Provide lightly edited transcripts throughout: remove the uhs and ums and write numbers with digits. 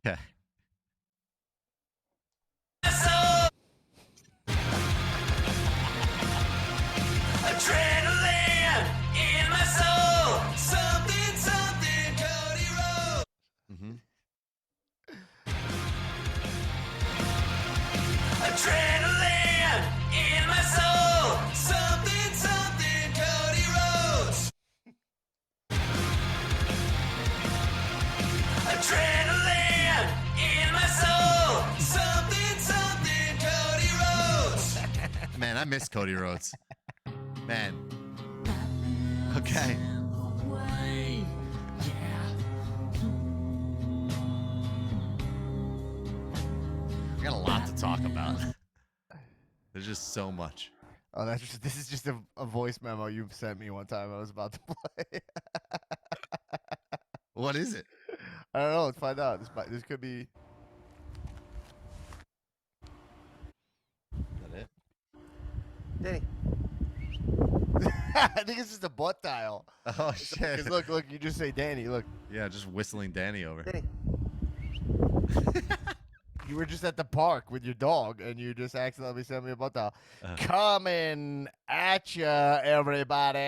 Okay. Adrenaline in my soul. Something, Cody Rhodes. Mm-hmm. Adrenaline in my soul. Something, Cody Rhodes. Adrenaline in my soul. Something, Cody Rhodes. Man, I miss Cody Rhodes. Man. Okay. We got a lot to talk about. There's just so much. Oh, this is just a voice memo you sent me one time I was about to play. What is it? I don't know. Let's find out. This could be. Is that it? Danny. I think it's just a butt dial. Oh shit! 'Cause look, you just say Danny. Look, Yeah, just whistling Danny over. Danny. You were just at the park with your dog, and you just accidentally sent me a butt dial. Coming at ya, everybody.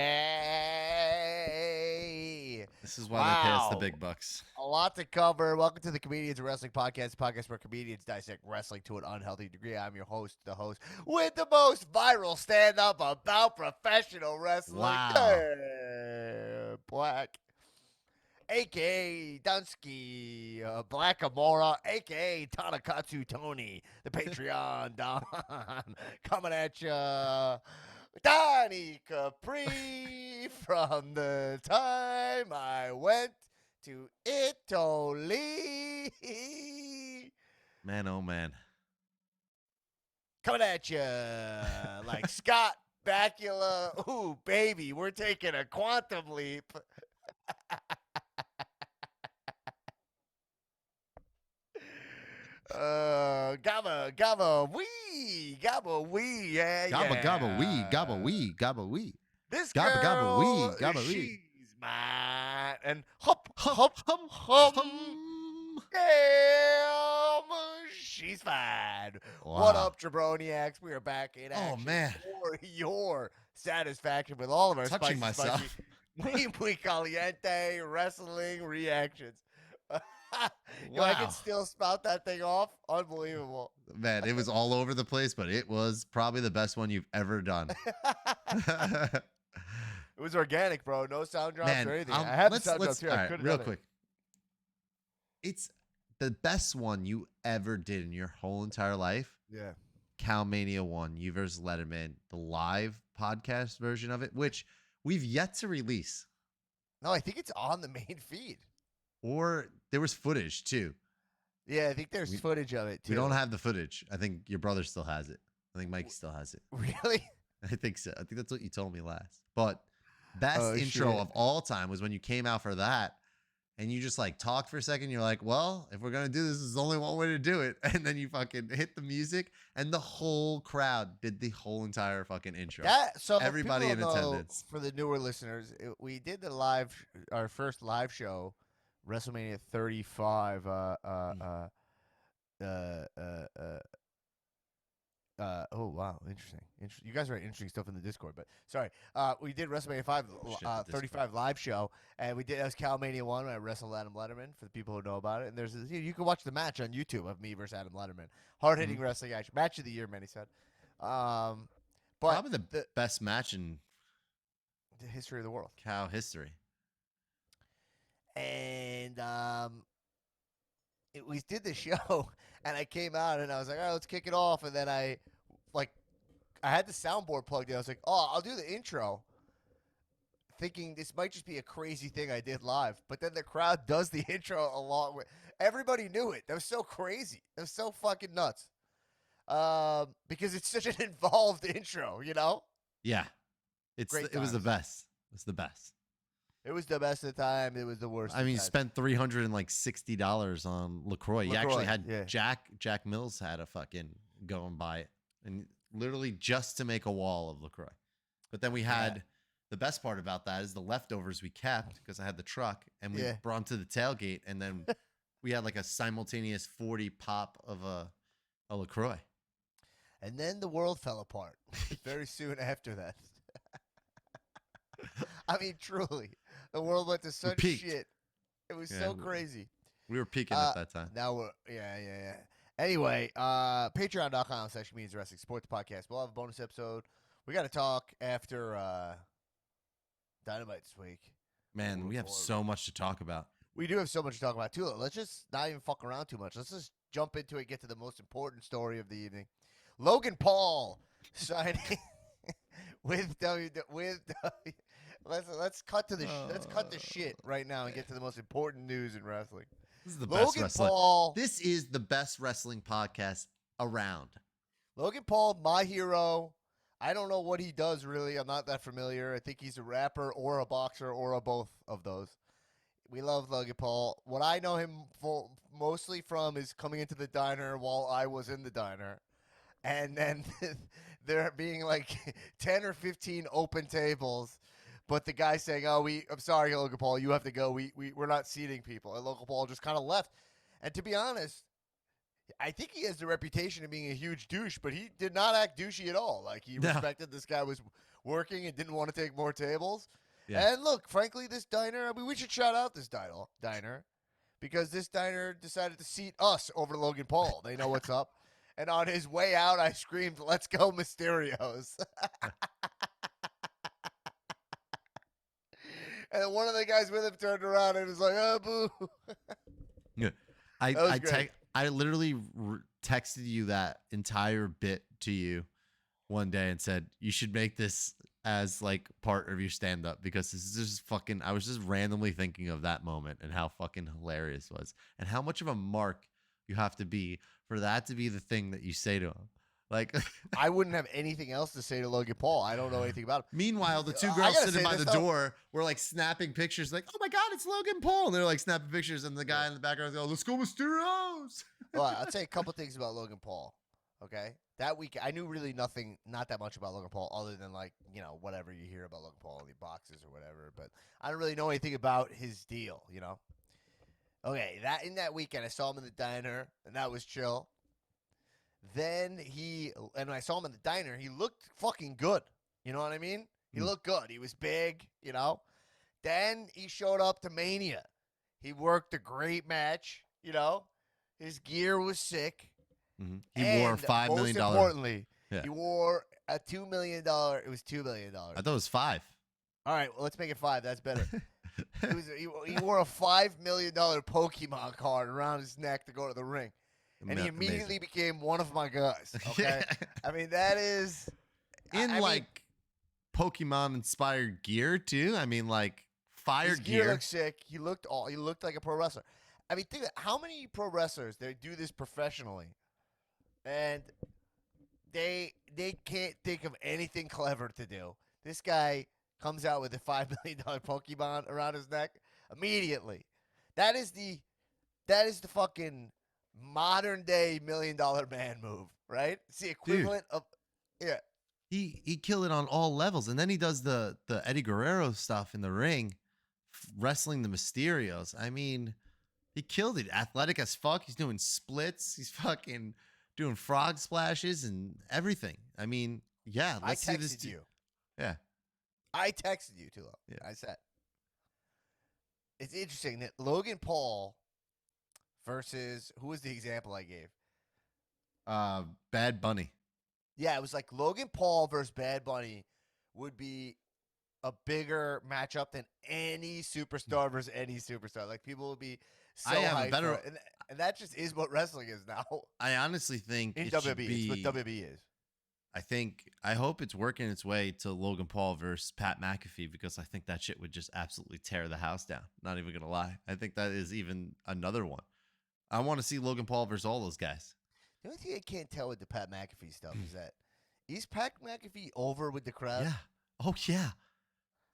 This is why they pay us the big bucks. A lot to cover. Welcome to the Comedians Wrestling Podcast, the podcast where comedians dissect wrestling to an unhealthy degree. I'm your host, the host with the most viral stand-up about professional wrestling. Wow. Black, a.k.a. Dunsky, Black Amora, a.k.a. Tanakatsu Tony, the Patreon Don, coming at ya. Donnie Capri from the time I went to Italy. Man, oh man. Coming at you like Scott Bakula. Ooh, baby, we're taking a quantum leap. Gabba wee, yeah, Gabba gabba wee, yeah. gabba wee, gabba wee. This Gabba, girl, gabba wee, gabba wee. she's mine, and hop, Hum. damn, she's fine. What Wow. up, Jabroniacs? We are back in action Oh, man. for your satisfaction with all of our Touching spicy, myself. muy caliente wrestling reactions. Yo, I Wow. can still spout that thing off. Unbelievable. Man, it was all over the place, but it was probably the best one you've ever done. It was organic, bro. No sound drops Man, or anything. I had the let's, sound drops here. all I right, could have real done quick. It's the best one you ever did in your whole entire life. it. Yeah. Calmania 1, you versus Letterman, the live podcast version of it, which we've yet to release. No, I think it's on the main feed. Or there was footage too. Yeah, I think there's footage of it too. We don't have the footage. I think your brother still has it. I think Mike still has it. Really? I think so. I think that's what you told me last. But best Oh, intro shit. of all time was when you came out for that and you just like talked for a second. You're like, well, if we're going to do this, there's only one way to do it. And then you fucking hit the music and the whole crowd did the whole entire fucking intro. So for Everybody people in who know, attendance. For the newer listeners, we did our first live show, WrestleMania 35. Oh wow, interesting. You guys write interesting stuff in the Discord, but sorry. We did WrestleMania 5, the 35 live show, and we did that was Calmania 1 when I wrestled Adam Letterman for the people who know about it. And there's you can watch the match on YouTube of me versus Adam Letterman. Hard hitting wrestling action, match of the year, many said. But Probably the best match in the history of the world. cow history. And we did the show, and I came out, and I was like, all right, let's kick it off. And then I had the soundboard plugged in. I was like, oh, I'll do the intro, thinking this might just be a crazy thing I did live. But then the crowd does the intro along with everybody knew it. That was so crazy. That was so fucking nuts. Because it's such an involved intro, you know? Yeah. Great It was the times. best. It's the best. It was the best of the time. It was the worst. I of mean, you times. spent $360 on LaCroix. You actually had yeah. Jack Mills had a fucking go and buy it, and literally just to make a wall of LaCroix. But then we had the best part about that is the leftovers we kept because I had the truck, and we brought them to the tailgate, and then We had like a simultaneous 40 pop of a LaCroix. And then the world fell apart very soon after that. I mean, truly, the world went to such peaked. shit. It was Yeah, so we- crazy. We were peaking Uh, at that time. Now we're yeah. Anyway, patreon.com/Comedians Wrestling Sports Podcast. We'll have a bonus episode. We got to talk after Dynamite this week. Man, we have forward. so much to talk about. We do have so much to talk about too. Let's just not even fuck around too much. Let's just jump into it. Get to the most important story of the evening. Logan Paul signing with let's cut to the let's cut the shit right now and get to the most important news in wrestling. This is the best Logan wrestling. Paul. This is the best wrestling podcast around. Logan Paul, my hero. I don't know what he does really. I'm not that familiar. I think he's a rapper or a boxer or a both of those. We love Logan Paul. What I know him mostly from is coming into the diner while I was in the diner. And then there being like 10 or 15 open tables. But the guy saying, I'm sorry, Logan Paul, you have to go. We're not seating people. And Logan Paul just kind of left. And to be honest, I think he has the reputation of being a huge douche, but he did not act douchey at all. Like, he No. respected this guy was working and didn't want to take more tables. Yeah. And look, frankly, this diner, I mean, we should shout out this diner because this diner decided to seat us over Logan Paul. They know what's up. And on his way out, I screamed, "Let's go, Mysterios." And one of the guys with him turned around and was like, "Oh, boo." Yeah. That was great. I literally texted you that entire bit to you one day and said you should make this as like part of your stand up because this is just fucking I was just randomly thinking of that moment and how fucking hilarious it was and how much of a mark you have to be for that to be the thing that you say to him. Like I wouldn't have anything else to say to Logan Paul. I don't know anything about him. meanwhile, the two I girls gotta sitting say by this, the though. door were like snapping pictures like, "Oh my god, it's Logan Paul." And they're like snapping pictures and the guy in the background goes, "Let's go Mysterios." Well, I'll say a couple things about Logan Paul. Okay, that week I knew really not that much about Logan Paul, other than like whatever you hear about Logan Paul in the boxes or whatever. But I don't really know anything about his deal. Okay, in that weekend I saw him in the diner, and that was chill. Then when I saw him in the diner, he looked fucking good. You know what I mean? He looked good. He was big. Then he showed up to Mania. He worked a great match. His gear was sick. Mhm. He wore a And $5 million. Most importantly, Yeah. he wore a $2 million. It was $2 million. I thought it was 5. All right, well, let's make it 5. That's better. He wore a $5 million Pokemon card around his neck to go to the ring. And he immediately became one of my guys. Okay. I mean, that is in I mean, like Pokemon inspired gear too. I mean, like fire his gear gear. looked sick. He looked like a pro wrestler. I mean, think how many pro wrestlers they do this professionally, and they can't think of anything clever to do. This guy comes out with a $5 million Pokemon around his neck immediately. That is the fucking modern day $1 million man move, right? It's the equivalent of He killed it on all levels, and then he does the Eddie Guerrero stuff in the ring, wrestling the Mysterios. I mean, he killed it. Athletic as fuck. He's doing splits. He's fucking doing frog splashes and everything. I mean, yeah. I Let's see this. texted you. Yeah. I texted you, Tulo. Yeah. I said it's interesting that Logan Paul versus who was the example I gave? Bad Bunny. Yeah, it was like Logan Paul versus Bad Bunny would be a bigger matchup than any superstar versus any superstar. Like people would be so I have a hyped better- for it. And that just is what wrestling is now I honestly think in it should WWE. be, It's what WWE is. I hope it's working its way to Logan Paul versus Pat McAfee because I think that shit would just absolutely tear the house down. Not even gonna lie. I think that is even another one. I want to see Logan Paul versus all those guys. The only thing I can't tell with the Pat McAfee stuff is Pat McAfee over with the crowd? Yeah. Oh yeah.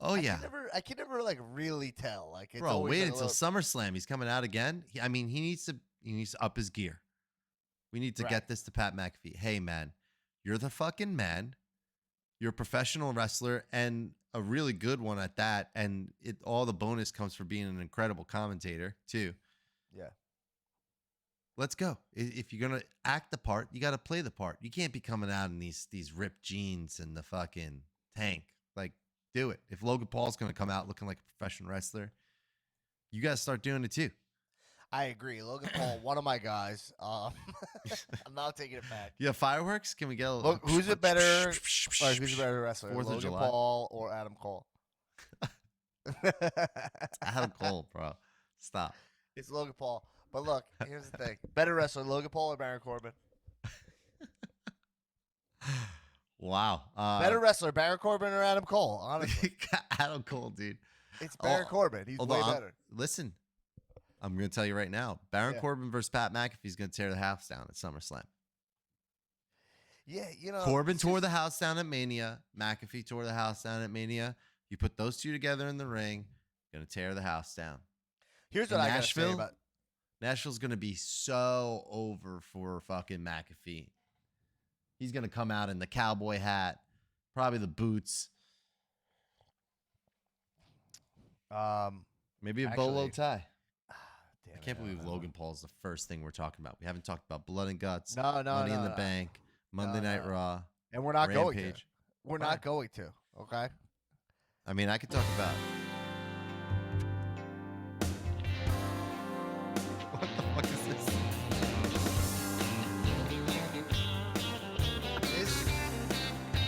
Oh yeah. I can never like really tell. Like, it's Bro, always wait like a until little- SummerSlam. He's coming out again. He needs to up his gear. We need to Right. get this to Pat McAfee. Hey man, you're the fucking man. You're a professional wrestler and a really good one at that. And all the bonus comes for being an incredible commentator too. Yeah. Let's go. If you're gonna act the part, you got to play the part. You can't be coming out in these ripped jeans and the fucking tank. Like, do it. If Logan Paul's gonna come out looking like a professional wrestler, you got to start doing it too. I agree. Logan Paul, one of my guys. I'm not taking it back. Yeah, fireworks. Can we get a Look, who's a better? All right, who's a better wrestler, 4th of Logan July. Paul or Adam Cole? Adam Cole, bro. Stop. It's Logan Paul. But look, here's the thing: better wrestler, Logan Paul or Baron Corbin? Wow. Better wrestler, Baron Corbin or Adam Cole? Honestly, Adam Cole, dude. it's Baron Oh, Corbin. He's hold way on. better. Listen, I'm going to tell you right now. Baron Yeah. Corbin versus Pat McAfee's going to tear the house down at SummerSlam. Yeah, you know, Corbin it's tore just- the house down at Mania. McAfee tore the house down at Mania. You put those two together in the ring, going to tear the house down. Here's what I gotta say Nashville? about. Nashville's going to be so over for fucking McAfee. He's going to come out in the cowboy hat, probably the boots, maybe a bolo Actually, tie. Damn I it, can't don't believe know. Logan Paul's the first thing we're talking about. We haven't talked about Blood and Guts, No, Money in the no. Bank, Monday No, Night no. Raw, And we're not going to. Rampage. We're Fine. not going to. Okay. I mean, I could talk about. What the fuck is this? This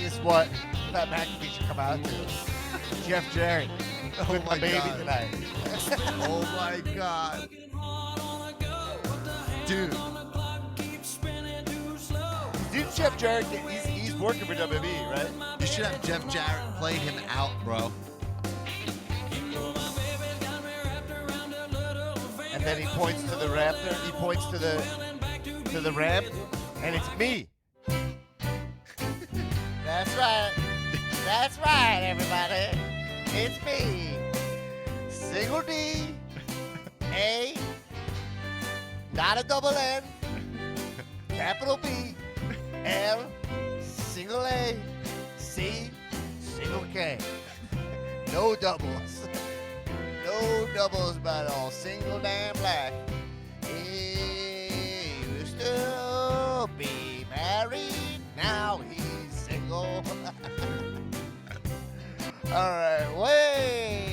is what Pat McAfee should come out to. Jeff Jarrett with my my baby God. tonight. Oh my god, dude! Dude, Jeff Jarrett, he's working for WWE, right? You should have Jeff Jarrett play him out, bro. And then he points to the raptor. He points to the ramp, and it's me. That's right. That's right, everybody. It's me. Single D, A, not a double N, capital B, L, single A, C, single K. No doubles. No doubles, but all single damn black. He used to be married, now he's single. All right, wait.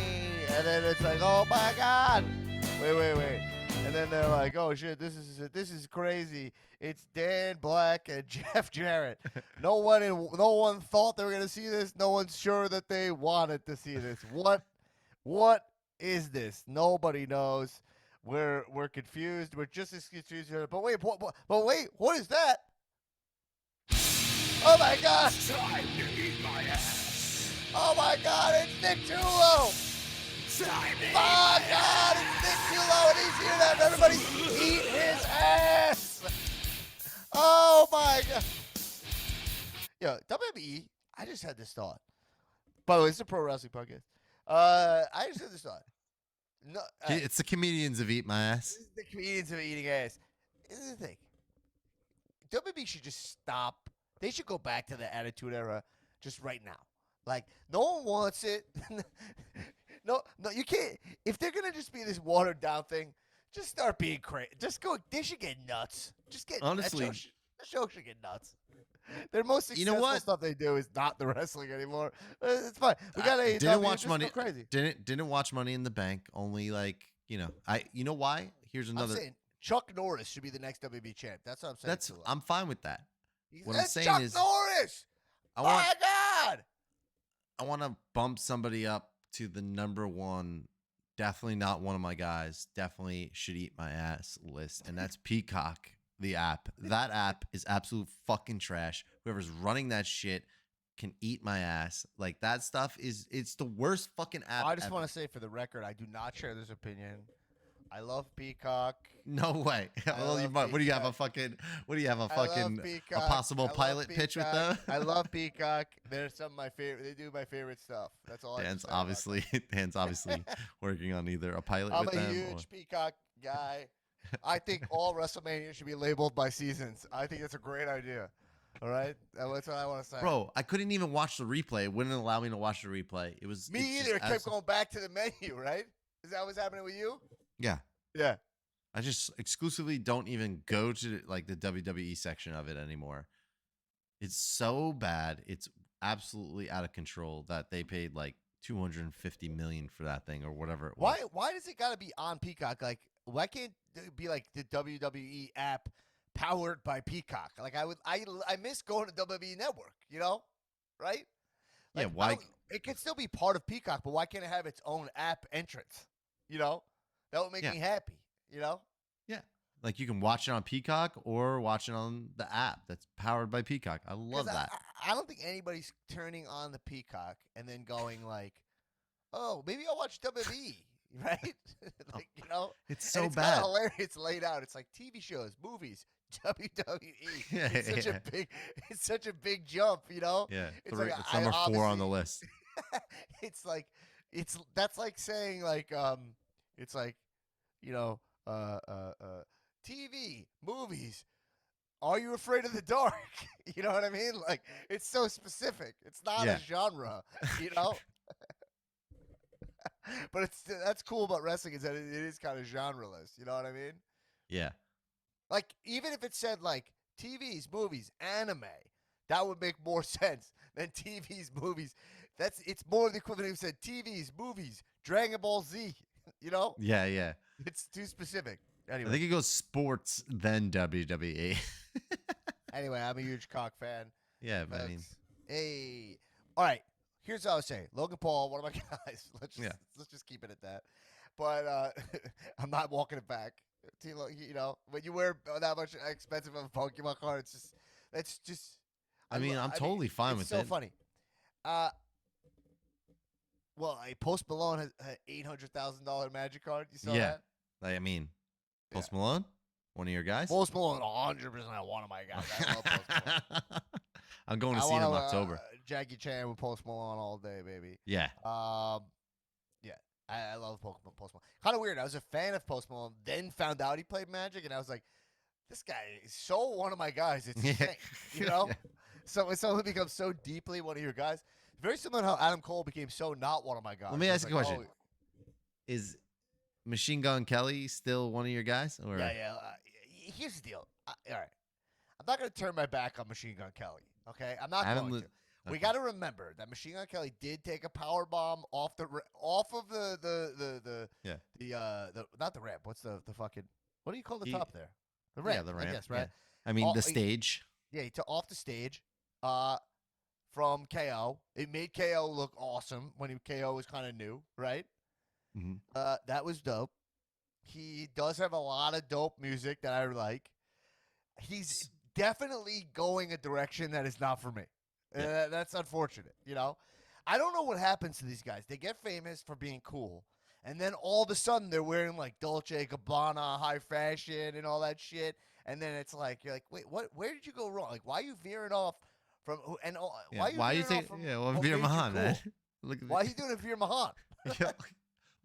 And then it's like, oh my God. Wait. And then they're like, oh shit, this is crazy. It's Dan Black and Jeff Jarrett. No one thought they were gonna see this. No one's sure that they wanted to see this. What is this? Nobody knows. We're confused. We're just as confused. But wait, what is that? Oh my God! Time to eat my ass. Oh my God! It's Nick Tulo! Time to eat My God! It's Nick Tulo, and he's here to have everybody eat his ass! Oh my God! Yo, WWE. I just had this thought. By the way, it's a pro wrestling podcast. I just had this thought. No, It's the comedians of Eat My Ass. this is the comedians of eating ass. This is the thing. WWE should just stop. They should go back to the Attitude Era just right now. Like, no one wants it. no, you can't. If they're gonna just be this watered down thing, just start being crazy. Just go. They should get nuts. Just get Honestly- that show should get nuts. Their most You know successful what? stuff they do is not the wrestling anymore. It's fine. We got AEW. Didn't watch just Money. Go crazy. Didn't watch Money in the Bank. Only like You know why? Here's I'm another. saying Chuck Norris should be the next WWE champ. That's what I'm saying. That's. Tula. I'm fine with that. What I'm That's saying Chuck is, Norris. I want. My God. I want to bump somebody up to the number one. Definitely not one of my guys. Definitely should eat my ass list, and that's Peacock, the app. That app is absolute fucking trash. Whoever's running that shit can eat my ass. Like that stuff it's the worst fucking app. I just ever. want to say for the record, I do not share this opinion. I love Peacock. No way. Well, you love might. What do you have a Peacock. fucking? What do you have a I love fucking? A Peacock. possible I love pilot pitch with them? Peacock. I love Peacock. They're some of my favorite. They do my favorite stuff. That's all. I have to Dan's say about obviously Dan's obviously working on either a pilot them. I'm with a them. huge Peacock guy. I think all WrestleMania should be labeled by seasons. I think that's a great idea. All right, that's what I want to say. Bro, I couldn't even watch the replay. It wouldn't allow me to watch the replay. It was me it's just either. It kept absolute- going back to the menu. Right? Is that what's happening with you? Yeah. Yeah. I just exclusively don't even go to like the WWE section of it anymore. It's so bad. It's absolutely out of control that they paid like 250 million for that thing or whatever it was. Why does it got to be on Peacock? Like, why can't it be like the WWE app powered by Peacock? Like, I miss going to WWE Network. You know, right? Yeah, Like, why? it can still be part of Peacock, but why can't it have its own app entrance? You know, that would make Yeah. me happy. You know. Yeah. Like you can watch it on Peacock or watch it on the app that's powered by Peacock. I love 'Cause that. I don't think anybody's turning on the Peacock and then going like, "Oh, maybe I'll watch WWE," right? Like, you know, It's and so it's bad. kinda hilarious. It's laid out. It's like TV shows, movies, WWE. Yeah, It's such yeah. it's such a big jump, you know. Yeah. It's Three, like it's I number 4 on the obviously- list. it's like that's like saying like it's like you know TV movies. Are you afraid of the dark? You know what I mean? Like it's so specific. It's not Yeah. a genre, you know. But that's cool about wrestling is that it is kind of genreless. You know what I mean? Yeah. Like even if it said like TVs, movies, anime, that would make more sense than TVs, movies. It's more the equivalent if it said TVs, movies, Dragon Ball Z. You know, Yeah, yeah. it's too specific. I Anyway, think it goes sports then WWE. I'm a huge cock fan. Yeah, but I mean, Folks. Hey, all right. Here's what I was saying. Logan Paul, one of my guys. Let's just keep it at that. But I'm not walking it back. You know, when you wear that much expensive of a Pokemon card, it's just. I mean, I'm totally fine with it. It's it. so funny. Well, Post Malone has an $800,000 Magic card. You saw Yeah. that? Like, I mean, Post Malone, one of your guys. Post Malone, 100% one of my guys. I love Post Malone. I'm going to I see him in wanna, October. Jackie Chan with Post Malone all day, baby. Yeah. Yeah, I love Pokemon Post Malone. Kind of weird. I was a fan of Post Malone, then found out he played Magic, and I was like, this guy is so one of my guys. It's insane, you know. Yeah. So when someone becomes so deeply one of your guys, very similar to how Adam Cole became so not one of my guys. Let me It's ask you a like, question. Is Machine Gun Kelly still one of your guys? Or Yeah. Here's the deal. All right, I'm not gonna turn my back on Machine Gun Kelly. Okay, I'm not Adam going Lu- to. We okay. got to remember that Machine Gun Kelly did take a power bomb off of the not the ramp. What's the fucking what do you call the He- top there? The ramp. Yeah, the ramp. I guess, right? I mean, Oh, the stage. Yeah, he took off the stage. From KO, it made KO look awesome when KO was kind of new, right? Mhm. That was dope. He does have a lot of dope music that I like. He's definitely going a direction that is not for me. Yeah. That's unfortunate, you know? I don't know what happens to these guys. They get famous for being cool, and then all of a sudden they're wearing like Dolce & Gabbana, high fashion, and all that shit. And then it's like, you're like, wait, what? Where did you go wrong? Like, why are you veering off from? And Yeah. why are you Why you veering off take? from Yeah, well, what Veer made you Mahan, man. cool? Look at Why are you doing a Veer Mahan? Yeah.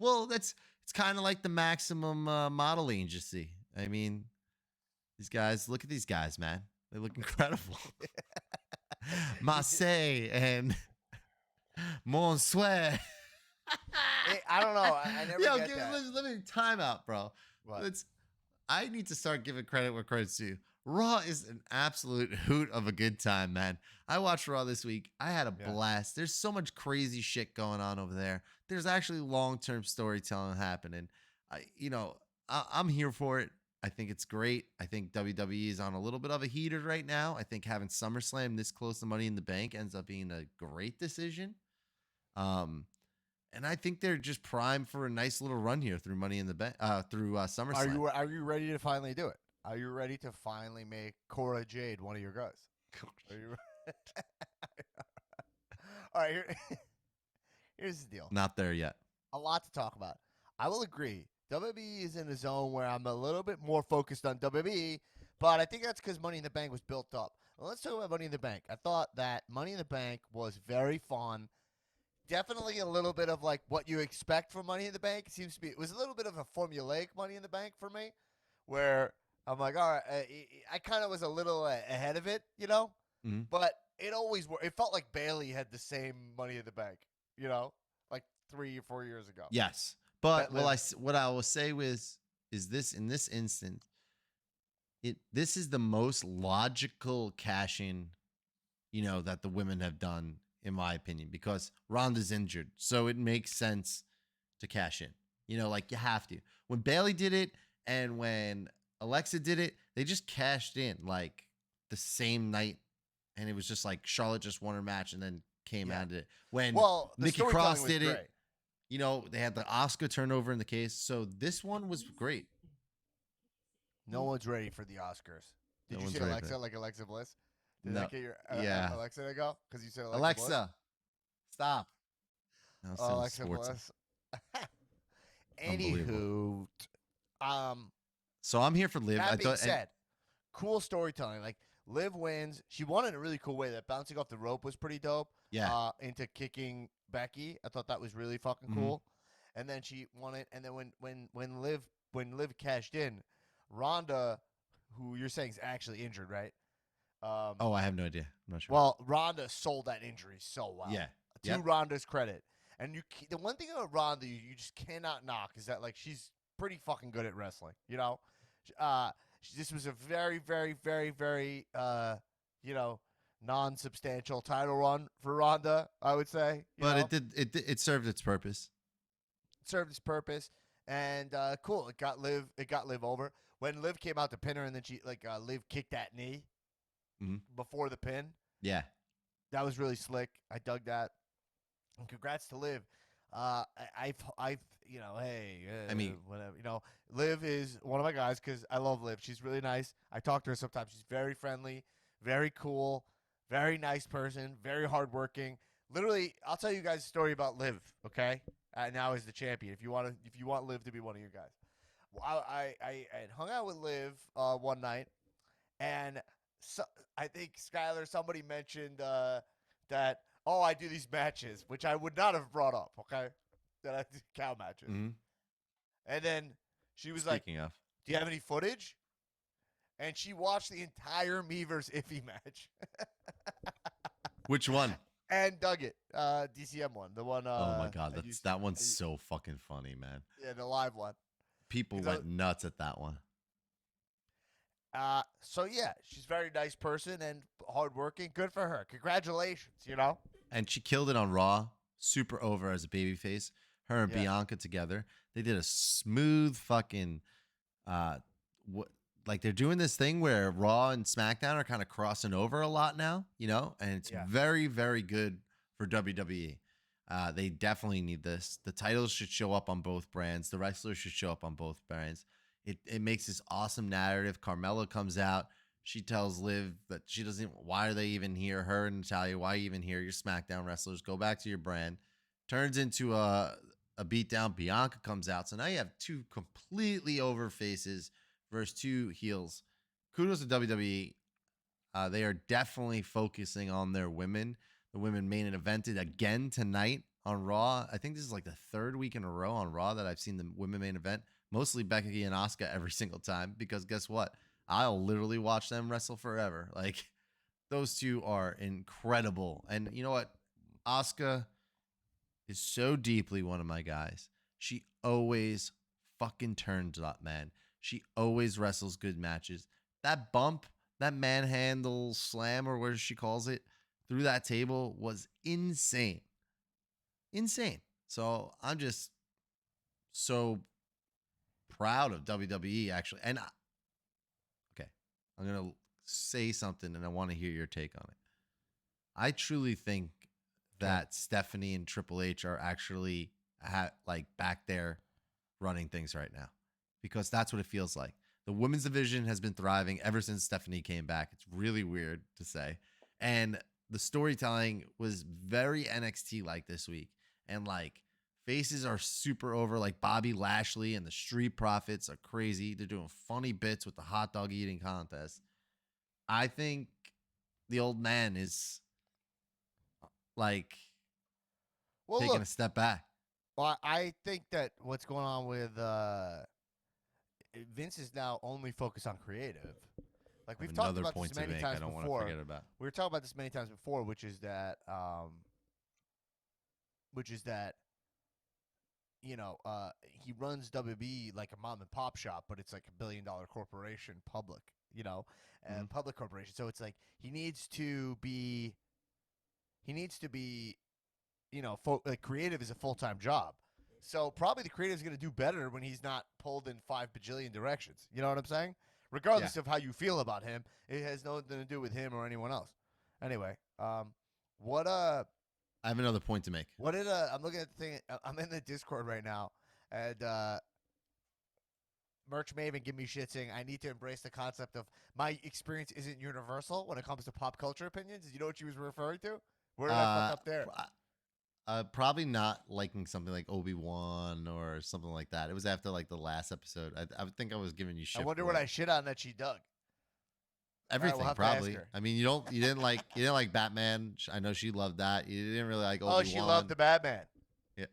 Well, it's kind of like the maximum modeling agency. I mean, these guys. Look at these guys, man. They look incredible. Marseille and Monsoir. I don't know. I never Yo, get that. let me time out, bro. What? I need to start giving credit where credit's due. Raw is an absolute hoot of a good time, man. I watched Raw this week. I had a Yeah. blast. There's so much crazy shit going on over there. There's actually long-term storytelling happening. I'm here for it. I think it's great. I think WWE is on a little bit of a heater right now. I think having SummerSlam this close to Money in the Bank ends up being a great decision. And I think they're just primed for a nice little run here through Money in the Bank, through SummerSlam. Are you ready to finally do it? Are you ready to finally make Cora Jade one of your guys? Are you? All right. Here's the deal. Not there yet. A lot to talk about. I will agree. WWE is in a zone where I'm a little bit more focused on WWE, but I think that's because Money in the Bank was built up. Well, let's talk about Money in the Bank. I thought that Money in the Bank was very fun. Definitely a little bit of like what you expect from Money in the Bank. It was a little bit of a formulaic Money in the Bank for me, where I'm like, all right, I kind of was a little ahead of it, you know, Mhm. but it always worked. It felt like Bailey had the same Money in the Bank, you know, like 3 or 4 years ago. Yes, but That lived- what I will say was is this in this instance, this is the most logical cash in, that the women have done, in my opinion, because Ronda's injured. So it makes sense to cash in. Like you have to. When Bailey did it and when Alexa did it, they just cashed in like the same night. And it was just like Charlotte just won her match and then came out of it. When the Nikki storytelling Cross was did great. it, they had the Oscar turnover in the case. So this one was great. No one's ready for the Oscars. Did No you one's say ready for Alexa, that. like Alexa Bliss? Did No. that get your Yeah. Alexa to go? Because you said Alexa. Bliss? Alexa, stop. Now it's time to Alexa sports. Bliss. Unbelievable. Anywho, So I'm here for Liv. that being said, cool storytelling. Like Liv wins. She won in a really cool way. That bouncing off the rope was pretty dope. Yeah. Into kicking Becky, I thought that was really fucking Mhm. cool. And then she won it. And then when Liv cashed in, Ronda, who you're saying is actually injured, right? Oh, I have no idea. I'm not sure. Well, Ronda sold that injury so well. Yeah. To Yep. Ronda's credit. And the one thing about Ronda you just cannot knock is that like she's pretty fucking good at wrestling. This was a very, very, very, very non-substantial title run for Ronda, I would say. But it served its purpose. It served its purpose, and cool. It got Liv over. When Liv came out to pin her, and then she Liv kicked that knee before the pin. Yeah. That was really slick. I dug that. And congrats to Liv. Whatever. Liv is one of my guys because I love Liv. She's really nice. I talk to her sometimes. She's very friendly, very cool, very nice person, very hardworking. Literally, I'll tell you guys a story about Liv. Okay, now as the champion. If you want Liv to be one of your guys, I had hung out with Liv one night, and I think Skylar, somebody mentioned that. Oh, I do these matches, which I would not have brought up, okay? That I do cow matches. Mm-hmm. And then she was Speaking like, of. do you have any footage? And she watched the entire me versus Iffy match. Which one? And dug it. DCM one. The one. Oh, my God. That one's so fucking funny, man. Yeah, the live one. People went nuts at that one. So, yeah, she's a very nice person and hardworking. Good for her. Congratulations, And she killed it on Raw. Super over as a babyface. Her and Bianca together. They did a smooth fucking like they're doing this thing where Raw and SmackDown are kind of crossing over a lot now, and it's very, very good for WWE. They definitely need this. The titles should show up on both brands. The wrestlers should show up on both brands. It makes this awesome narrative. Carmella comes out. She tells Liv that she doesn't. Why are they even here? Her and Natalya, why even here? You're SmackDown wrestlers. Go back to your brand. Turns into a beatdown. Bianca comes out. So now you have two completely over faces versus two heels. Kudos to WWE. They are definitely focusing on their women. The women main evented again tonight on Raw. I think this is like the third week in a row on Raw that I've seen the women main event. Mostly Becky and Asuka every single time because guess what? I'll literally watch them wrestle forever. Like, those two are incredible. And you know what? Asuka is so deeply one of my guys. She always fucking turns up, man. She always wrestles good matches. That bump, that manhandle slam, or whatever she calls it, through that table was insane. Insane. So I'm just so proud of WWE, actually. And I'm going to say something, and I want to hear your take on it. I truly think that Stephanie and Triple H are actually back there running things right now because that's what it feels like. The women's division has been thriving ever since Stephanie came back. It's really weird to say. And the storytelling was very NXT-like this week. And, faces are super over, like Bobby Lashley and the Street Profits are crazy. They're doing funny bits with the hot dog eating contest. I think the old man is taking a step back. Well, I think that what's going on with Vince is now only focused on creative. Like we've talked about this many times before. We were talking about this many times before, which is that he runs WB like a mom and pop shop, but it's like $1 billion corporation, public, and public corporation. So it's like he needs to be, like creative is a full-time job. So probably the creative is going to do better when he's not pulled in 5 bajillion directions. You know what I'm saying? Regardless of how you feel about him, it has nothing to do with him or anyone else. Anyway, what I have another point to make. What did I'm looking at the thing. I'm in the Discord right now, and Merch Maven give me shit saying I need to embrace the concept of my experience isn't universal when it comes to pop culture opinions. Did you know what she was referring to? Where did I fuck up there? Probably not liking something like Obi-Wan or something like that. It was after like the last episode. I would think I was giving you shit. I wonder for what it. I shit on that she dug. Everything, we'll have to ask probably. her. I mean, you didn't like Batman. I know she loved that. You didn't really like Obi-Wan. Oh, she loved the Batman. Yeah.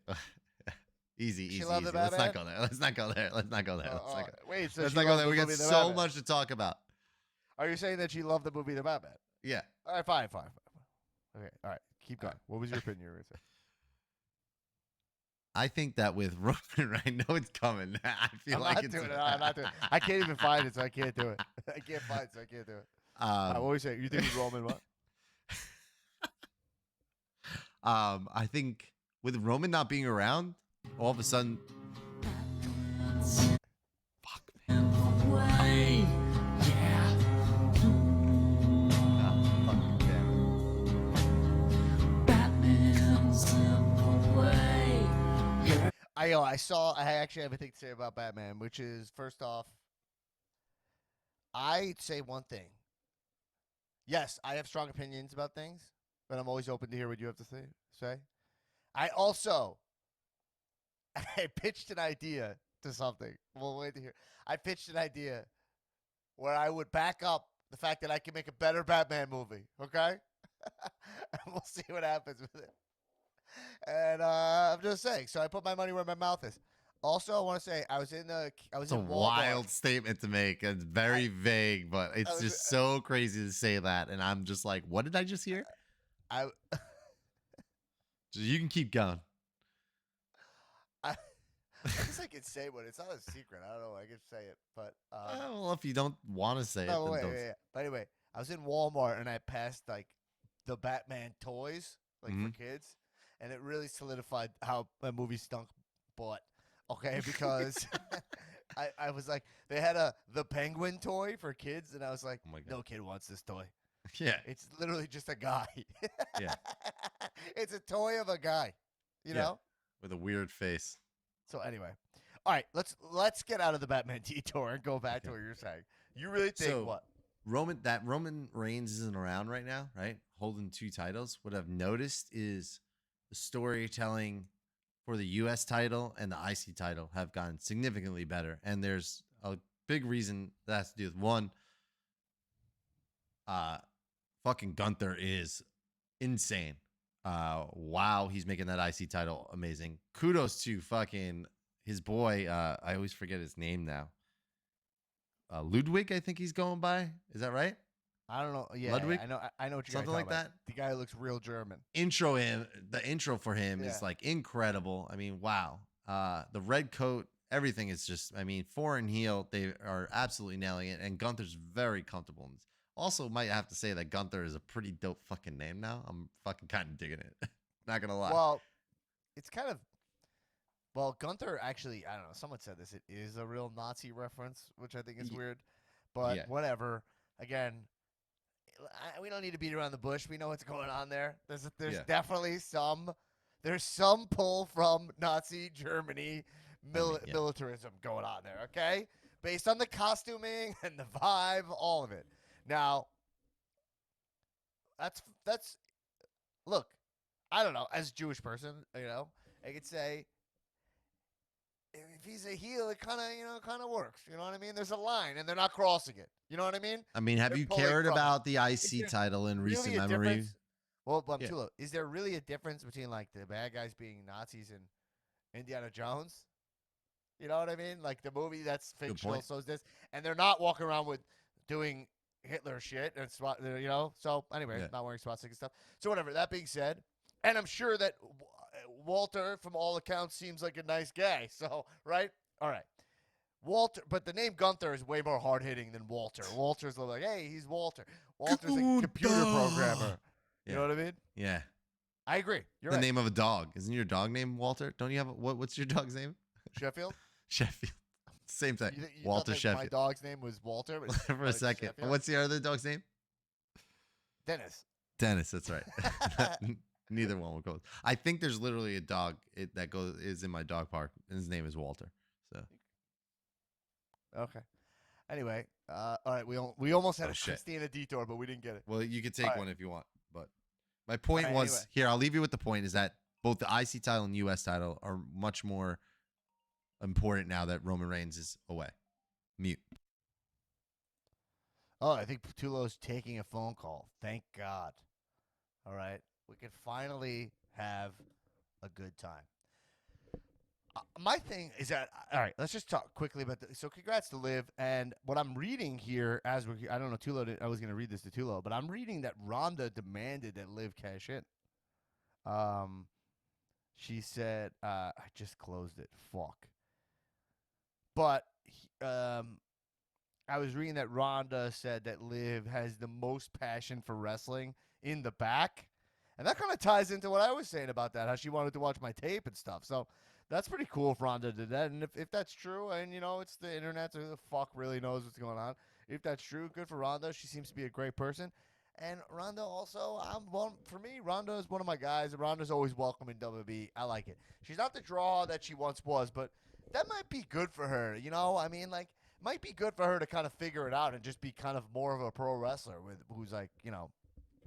Easy. She loved the Let's Batman? not go there. Let's not go there. Let's not go there. Wait, so Let's she not go loved there. the We got movie The so Batman. much to talk about. Are you saying that she loved the movie The Batman? Yeah. All right, fine. Okay, all right. Keep going. What was your opinion? You were gonna say? I think that with Roman, I know it's coming. I feel I'm like not it's doing it. I'm not doing it. I can't even find it, so I can't do it. I can't find it, so I can't do it. What were you saying? You think it's Roman what? I think with Roman not being around, all of a sudden, fuck man. I actually have a thing to say about Batman, which is first off, I'd say one thing. Yes, I have strong opinions about things, but I'm always open to hear what you have to say. I also I pitched an idea to something. We'll wait to hear. I pitched an idea where I would back up the fact that I can make a better Batman movie. Okay, and we'll see what happens with it. And I'm just saying. So I put my money where my mouth is. Also, I want to say I was in It's a Walmart. wild statement to make. It's very vague, but it's just so crazy to say that. And I'm just like, what did I just hear? I So you can keep going. I guess I could say what it's not a secret. I don't know. I could say it, but Well, if you don't want to say it, no, then wait, don't. wait. But anyway, I was in Walmart and I passed like the Batman toys, like for kids, and it really solidified how a movie stunk butt. Okay, because I was like, they had the Penguin toy for kids, and I was like, Oh my God. no kid wants this toy. Yeah. It's literally just a guy. Yeah. It's a toy of a guy, you Yeah. know? With a weird face. So anyway. All right, let's get out of the Batman detour and go back to what you're saying. You really think So, what? Roman Reigns isn't around right now, right? Holding 2 titles. What I've noticed is the storytelling for the US title and the IC title have gotten significantly better. And there's a big reason that has to do with one, fucking Gunther is insane. Wow, he's making that IC title amazing. Kudos to fucking his boy. I always forget his name now. Ludwig, I think he's going by. Is that right? I don't know. Yeah, Ludwig? I know what you're Something like about. that? The guy looks real German. The intro for him is Yeah. like incredible. I mean, wow. The red coat, everything is just, I mean, foreign heel, they are absolutely nailing it. And Gunther's very comfortable. Also, might have to say that Gunther is a pretty dope fucking name now. I'm fucking kind of digging it. Not gonna lie. Well, it's kind of. Well, Gunther actually, I don't know. Someone said this. It is a real Nazi reference, which I think is weird. But Yeah. whatever. Again, we don't need to beat around the bush. We know what's going on there. There's Yeah. definitely some pull from Nazi Germany yeah. militarism going on there. Okay, based on the costuming and the vibe, all of it. Now, that's look. I don't know. As a Jewish person, I could say if he's a heel, it kind of works. You know what I mean? There's a line, and they're not crossing it. You know what I mean? I mean, have They're you pulling cared from- about the Is IC there title in recent really a memory? difference? Well, but I'm Yeah. too low. Is there really a difference between like the bad guys being Nazis and Indiana Jones? You know what I mean? Like the movie that's fictional, point. so is this, and they're not walking around with doing Hitler shit and So anyway, Yeah. not wearing swastika stuff. So whatever. That being said, And I'm sure that Walter, from all accounts, seems like a nice guy. So, right? All right. Walter, but the name Gunther is way more hard hitting than Walter. Walter's like, hey, he's Walter. Walter's a computer programmer. You Yeah. know what I mean? Yeah. I agree. You're The right. name of a dog. Isn't your dog named Walter? Don't you have what's your dog's name? Sheffield? Sheffield. Same thing. You Walter thought that my Sheffield. dog's name was Walter? But For a it's second. Sheffield? What's the other dog's name? Dennis. Dennis, that's right. Neither one will go. I think there's literally a dog that is in my dog park, and his name is Walter. So Okay. Anyway, all right. We almost had Oh, a shit. Christina detour, but we didn't get it. well, you could take Alright. one if you want. But my point Alright, was anyway. here. I'll leave you with the point: is that both the IC title and US title are much more important now that Roman Reigns is away. Mute. Oh, I think Tulo's taking a phone call. Thank God. All right. We can finally have a good time. My thing is that, all right, let's just talk quickly about so congrats to Liv. And what I'm reading here, as we're, I don't know, Tulo, I was going to read this to Tulo, but I'm reading that Rhonda demanded that Liv cash in. She said, I just closed it. Fuck. But, I was reading that Rhonda said that Liv has the most passion for wrestling in the back. And that kind of ties into what I was saying about that, how she wanted to watch my tape and stuff. So that's pretty cool if Rhonda did that. And if that's true, and, you know, it's the internet, so who the fuck really knows what's going on. If that's true, good for Rhonda. She seems to be a great person. And Rhonda also, for me, Rhonda is one of my guys. Rhonda's always welcome in WWE. I like it. She's not the draw that she once was, but that might be good for her. You know, I mean, like, might be good for her to kind of figure it out and just be kind of more of a pro wrestler who's like, you know,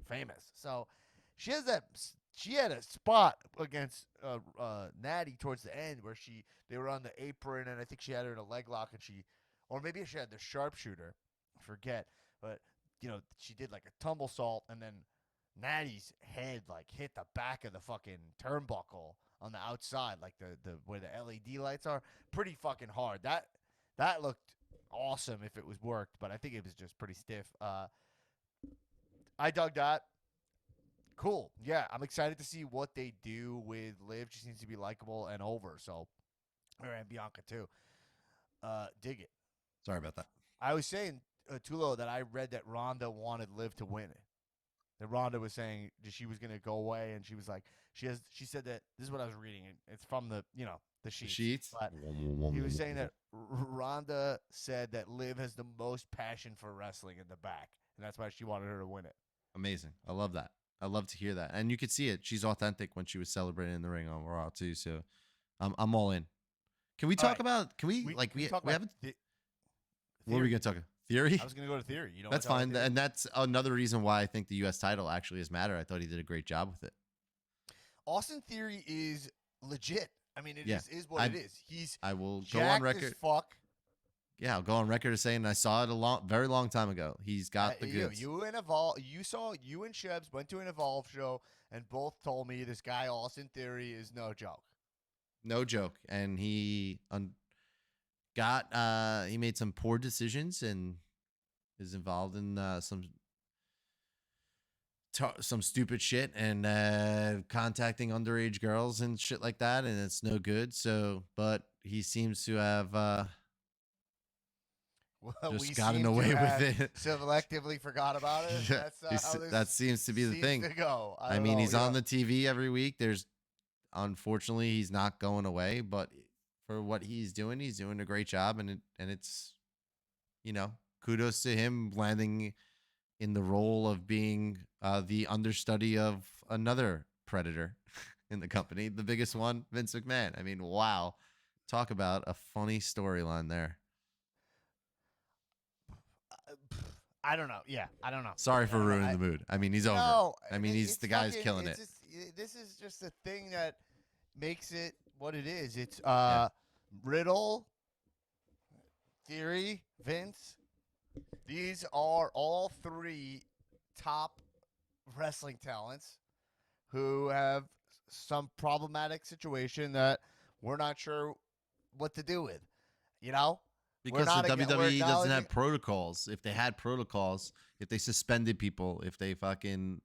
famous. So she has that. She had a spot against Natty towards the end where they were on the apron, and I think she had her in a leg lock, and or maybe she had the sharpshooter. I forget, but you know, she did like a tumble salt, and then Natty's head like hit the back of the fucking turnbuckle on the outside, like the where the LED lights are. Pretty fucking hard. That looked awesome if it was worked, but I think it was just pretty stiff. I dug that. Cool. Yeah, I'm excited to see what they do with Liv. She seems to be likable and over. So, and Bianca too. Dig it. Sorry about that. I was saying, Tulo, that I read that Rhonda wanted Liv to win it. That Rhonda was saying that she was going to go away, and she was like, she said that, this is what I was reading. It's from the sheets. Sheets. But he was saying that Rhonda said that Liv has the most passion for wrestling in the back, and that's why she wanted her to win it. Amazing. I love that. I love to hear that. And you could see it. She's authentic when she was celebrating in the ring on Raw too. So I'm all in. Can we talk about, we talk about haven't, the- what are we theory. going to talk about? Theory? I was going to go to theory. You know, That's fine. And that's another reason why I think the U.S. title actually has mattered. I thought he did a great job with it. Austin Theory is legit. I mean, it Yeah. is what it is. He's I will go jacked on record. as fuck. Yeah, I'll go on record as saying I saw it very long time ago. He's got the goods. You and Shebs went to an Evolve show and both told me this guy Austin Theory is no joke. No joke. And he he made some poor decisions and is involved in some stupid shit and contacting underage girls and shit like that, and it's no good. So, but he seems to have Well, just we gotten seem to away have with it. Selectively forgot about it. Yeah, That's how this that seems to be the seems thing. to go. I mean, he's on the TV every week. Unfortunately, he's not going away, but for what he's doing a great job, and it's, you know, kudos to him landing in the role of being the understudy of another predator in the company, the biggest one, Vince McMahon. I mean, wow, talk about a funny storyline there. I don't know. Yeah, I don't know. Sorry for ruining the mood. I mean, he's over. No, I mean, it's the guy's fucking- killing it's it. just- this is just the thing that makes it what it is. It's Yeah. Riddle, Theory, Vince. These are all three top wrestling talents who have some problematic situation that we're not sure what to do with. You know? Because not the we're WWE doesn't acknowledging- have protocols. If they had protocols, if they suspended people, if they fucking,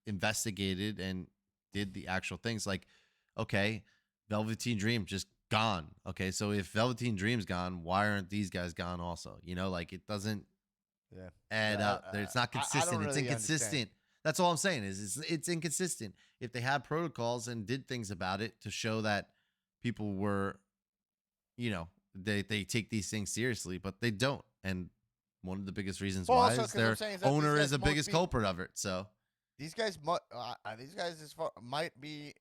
investigated and did the actual things. Like, okay, Velveteen Dream just gone. Okay, so if Velveteen Dream's gone, why aren't these guys gone also? You know, like it doesn't Yeah. add up. It's not I don't consistent. It's really inconsistent. understand. That's all I'm saying is it's inconsistent. If they had protocols and did things about it to show that people were, you know, they take these things seriously, but they don't. And one of the biggest reasons Well, why also, is 'cause I'm their saying is that these owner guys is the might biggest be- culprit of it. So These guys, might be.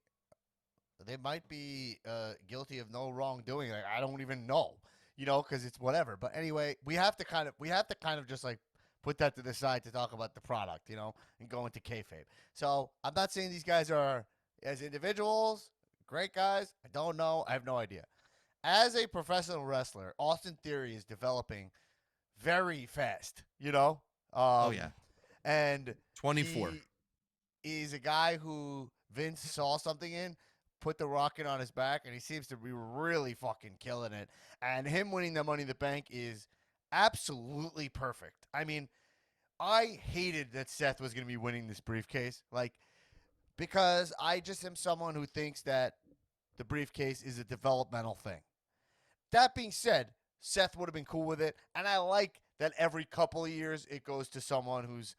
They might be guilty of no wrongdoing. Like, I don't even know, because it's whatever. But anyway, we have to kind of just like put that to the side to talk about the product, and go into kayfabe. So I'm not saying these guys are as individuals great guys. I don't know. I have no idea. As a professional wrestler, Austin Theory is developing very fast. oh yeah, and 24. He's a guy who Vince saw something in, put the rocket on his back, and he seems to be really fucking killing it. And him winning the Money in the Bank is absolutely perfect. I mean, I hated that Seth was going to be winning this briefcase, because I just am someone who thinks that the briefcase is a developmental thing. That being said, Seth would have been cool with it, and I like that every couple of years it goes to someone who's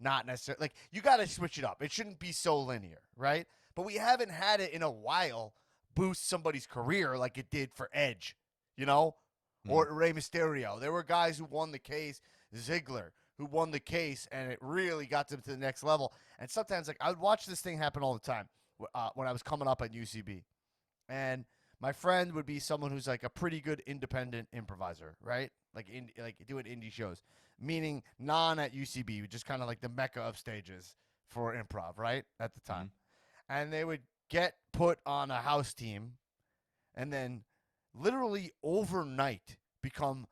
not necessarily you got to switch it up. It shouldn't be so linear, right? But we haven't had it in a while boost somebody's career like it did for Edge, or Rey Mysterio. There were guys who won the case, Ziggler, who won the case, and it really got them to the next level. And sometimes, I would watch this thing happen all the time when I was coming up at UCB. And my friend would be someone who's like a pretty good independent improviser, right? Like doing indie shows, meaning non at UCB, just kind of like the mecca of stages for improv, right? At the time. And they would get put on a house team and then literally overnight become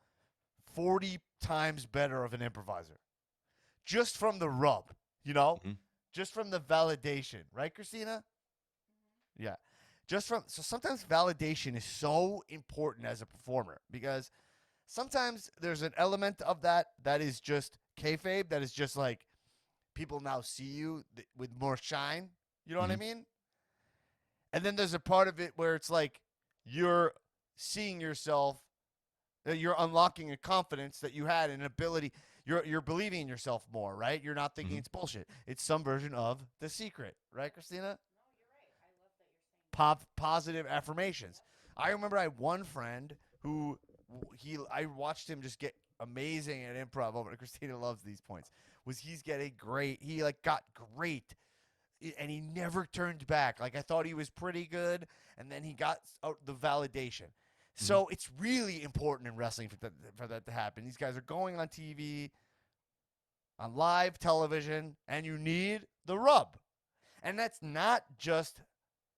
40 times better of an improviser. Just from the rub, just from the validation, right, Christina? Yeah. So sometimes validation is so important as a performer because sometimes there's an element of that is just kayfabe, that is just like people now see you with more shine. You know what I mean? And then there's a part of it where it's like you're seeing yourself, you're unlocking a confidence that you had, an ability. You're believing in yourself more, right? You're not thinking it's bullshit. It's some version of The Secret, right, Christina? Positive affirmations. I remember I had one friend who I watched him just get amazing at improv over. Christina loves these points. He's getting great. He got great, and he never turned back. I thought he was pretty good, and then he got the validation. So it's really important in wrestling for that to happen. These guys are going on TV, on live television, and you need the rub. And that's not just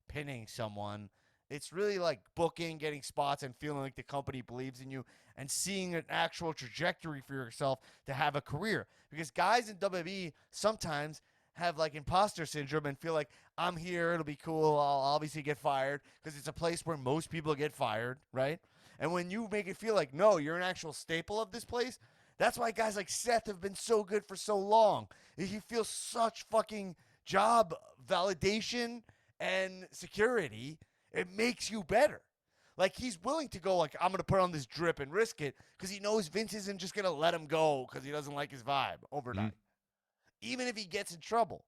pinning someone. It's really like booking, getting spots, and feeling like the company believes in you and seeing an actual trajectory for yourself to have a career. Because guys in WWE sometimes have imposter syndrome and feel like, I'm here, it'll be cool, I'll obviously get fired, because it's a place where most people get fired, right? And when you make it feel like, no, you're an actual staple of this place, that's why guys like Seth have been so good for so long. He feels such fucking job validation and security. It makes you better. He's willing to go I'm going to put on this drip and risk it because he knows Vince isn't just going to let him go because he doesn't like his vibe overnight, even if he gets in trouble.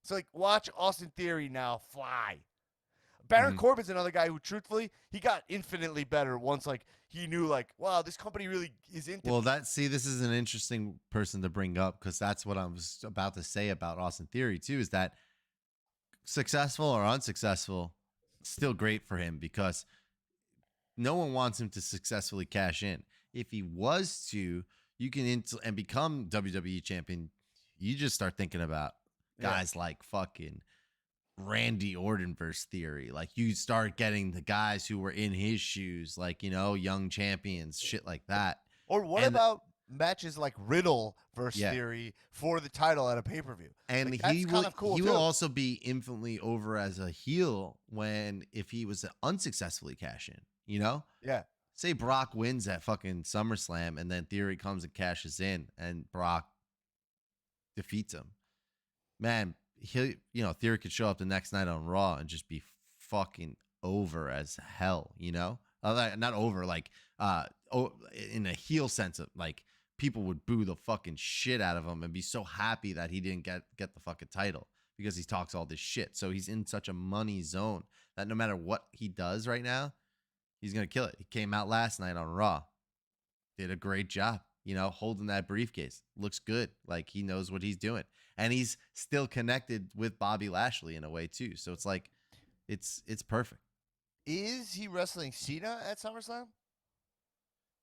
So watch Austin Theory now fly. Baron Corbin's another guy who, truthfully, he got infinitely better once he knew wow, this company really is into me. This is an interesting person to bring up because that's what I was about to say about Austin Theory too, is that successful or unsuccessful, still great for him because no one wants him to successfully cash in. If he was to, you can and become WWE champion, you just start thinking about guys like fucking Randy Orton versus Theory. You start getting the guys who were in his shoes, young champions, shit like that. Or what about matches like Riddle versus Theory for the title at a pay-per-view? And he will also be infinitely over as a heel if he was to unsuccessfully cash in, Yeah. Say Brock wins at fucking SummerSlam and then Theory comes and cashes in and Brock defeats him. Man, Theory could show up the next night on Raw and just be fucking over as hell, not over, like, in a heel sense of, like, people would boo the fucking shit out of him and be so happy that he didn't get the fucking title because he talks all this shit. So he's in such a money zone that no matter what he does right now, he's going to kill it. He came out last night on Raw, did a great job, holding that briefcase. Looks good. Like, he knows what he's doing. And he's still connected with Bobby Lashley in a way too. So it's like, it's perfect. Is he wrestling Cena at SummerSlam?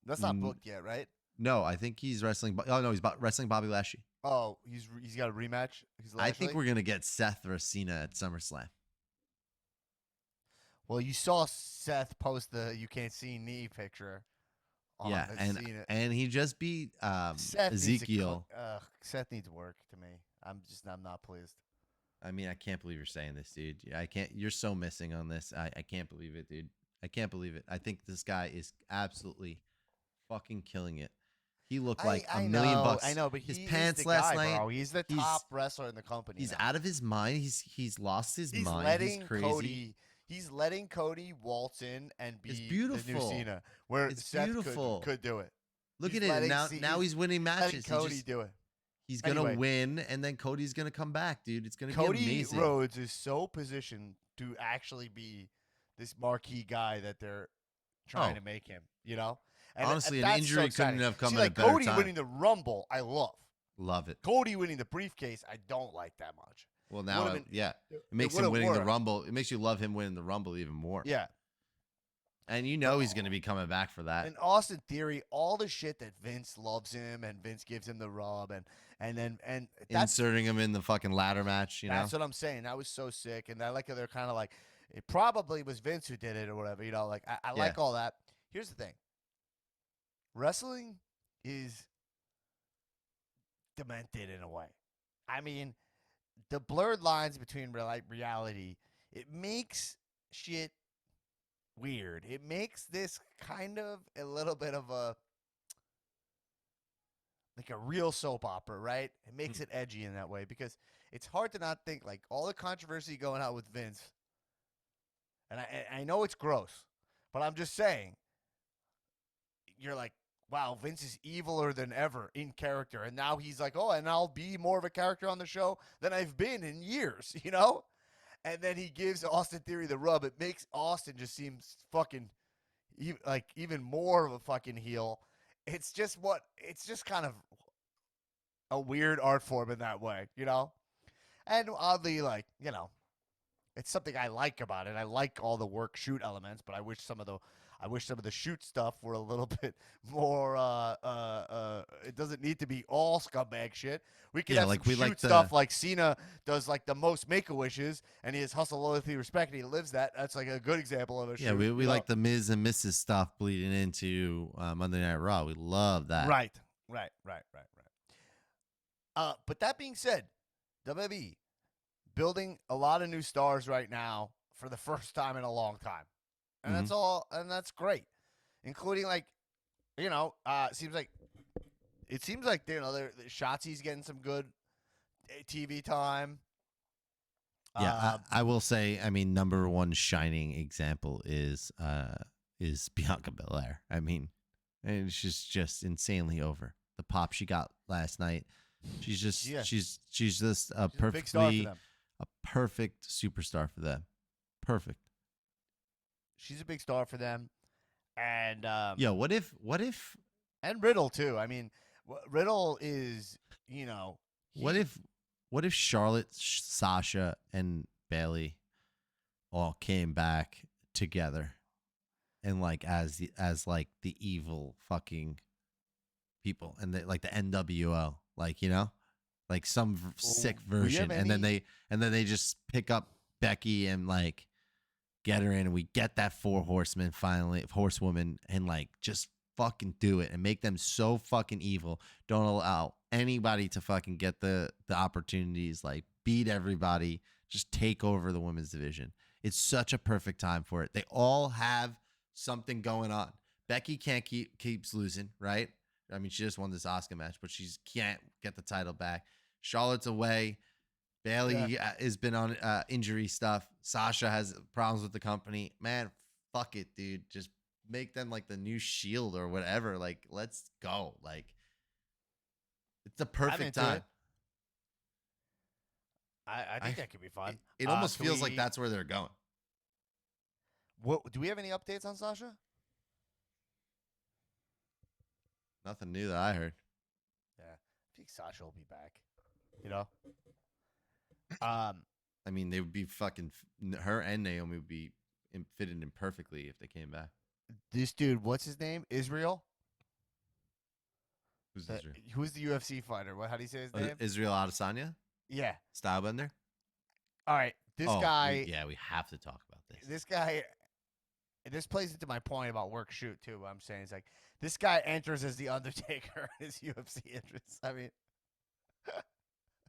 That's not booked yet, right? No, I think he's wrestling. Oh no, he's wrestling Bobby Lashley. Oh, he's got a rematch. I think we're gonna get Seth versus Cena at SummerSlam. Well, you saw Seth post the "you can't see" knee picture. Yeah, and he just beat Ezekiel. Seth needs work to me. I'm not pleased. I mean, I can't believe you're saying this, dude. I can't. You're so missing on this. I can't believe it, dude. I can't believe it. I think this guy is absolutely fucking killing it. He looked like $1 million. I know, but his he pants is the last guy, night. bro. He's the top wrestler in the company. He's now. out of his mind. He's lost his mind. He's crazy. He's letting Cody waltz in and be it's beautiful. the new Cena, where it's Seth beautiful. Could do it. Look at it now. He's winning matches. Cody do it. He's gonna win, and then Cody's gonna come back, dude. It's gonna be amazing. Cody Rhodes is so positioned to actually be this marquee guy that they're trying to make him. And honestly, an injury couldn't have come at a better Cody time. winning the Rumble, I love it. Cody winning the briefcase, I don't like that much. Well, now, it makes him winning the Rumble. It makes you love him winning the Rumble even more. Yeah. And he's going to be coming back for that. And Austin Theory, all the shit that Vince loves him and Vince gives him the rub and that's, inserting him in the fucking ladder match, That's what I'm saying. That was so sick. And I like how they're kind of like, it probably was Vince who did it or whatever. I like all that. Here's the thing. Wrestling is demented in a way. I mean, the blurred lines between reality, it makes shit weird. It makes this kind of a little bit of a real soap opera, right? It makes it edgy in that way because it's hard to not think like all the controversy going on with Vince. And I know it's gross, but I'm just saying, you're like, wow, Vince is eviler than ever in character. And now he's like, oh, and I'll be more of a character on the show than I've been in years, And then he gives Austin Theory the rub. It makes Austin just seem fucking even more of a fucking heel. It's just kind of a weird art form in that way, And oddly, it's something I like about it. I like all the work shoot elements, but I wish some of the shoot stuff were a little bit more. It doesn't need to be all scumbag shit. We could have some shoot stuff like Cena does, like the most Make-A-Wishes, and he has hustle, loyalty, respect, and he lives that. That's like a good example of a shoot. Yeah, we like the Miz and Mrs. stuff bleeding into Monday Night Raw. We love that. Right. But that being said, WWE building a lot of new stars right now for the first time in a long time. And that's all, and that's great. Including it seems like Shotzi's getting some good TV time. Yeah, I will say, I mean, number one shining example is Bianca Belair. I mean, and she's just insanely over. The pop she got last night. She's just she's just a perfect superstar for them. Perfect. She's a big star for them. And what if and Riddle too. I mean, Riddle is, what if Charlotte, Sasha, and Bayley all came back together and as the evil fucking people and the NWO, some sick version, and then they just pick up Becky and get her in, and we get that four horsemen finally, horsewoman, and just fucking do it and make them so fucking evil. Don't allow anybody to fucking get the opportunities, beat everybody, just take over the women's division. It's such a perfect time for it. They all have something going on. Becky keeps losing, right? I mean, she just won this Asuka match, but she can't get the title back. Charlotte's away. Bailey has been on injury stuff. Sasha has problems with the company. Man, fuck it, dude. Just make them like the new Shield or whatever. Like, let's go. Like, it's the perfect into time. it. I think that could be fun. It almost Can feels like we- that's where they're going. What do we have any updates on Sasha? Nothing new that I heard. Yeah, I think Sasha will be back. You know. I mean, they would be fucking. Her and Naomi would be fitted in perfectly if they came back. This dude, what's his name? Israel. Who's Israel? Who's the UFC fighter? How do you say his name? Israel Adesanya, Yeah. Stylebender. All right. This guy. We have to talk about this. This guy. This plays into my point about work shoot too. What I'm saying is like this guy enters as the Undertaker in his UFC entrance. I mean.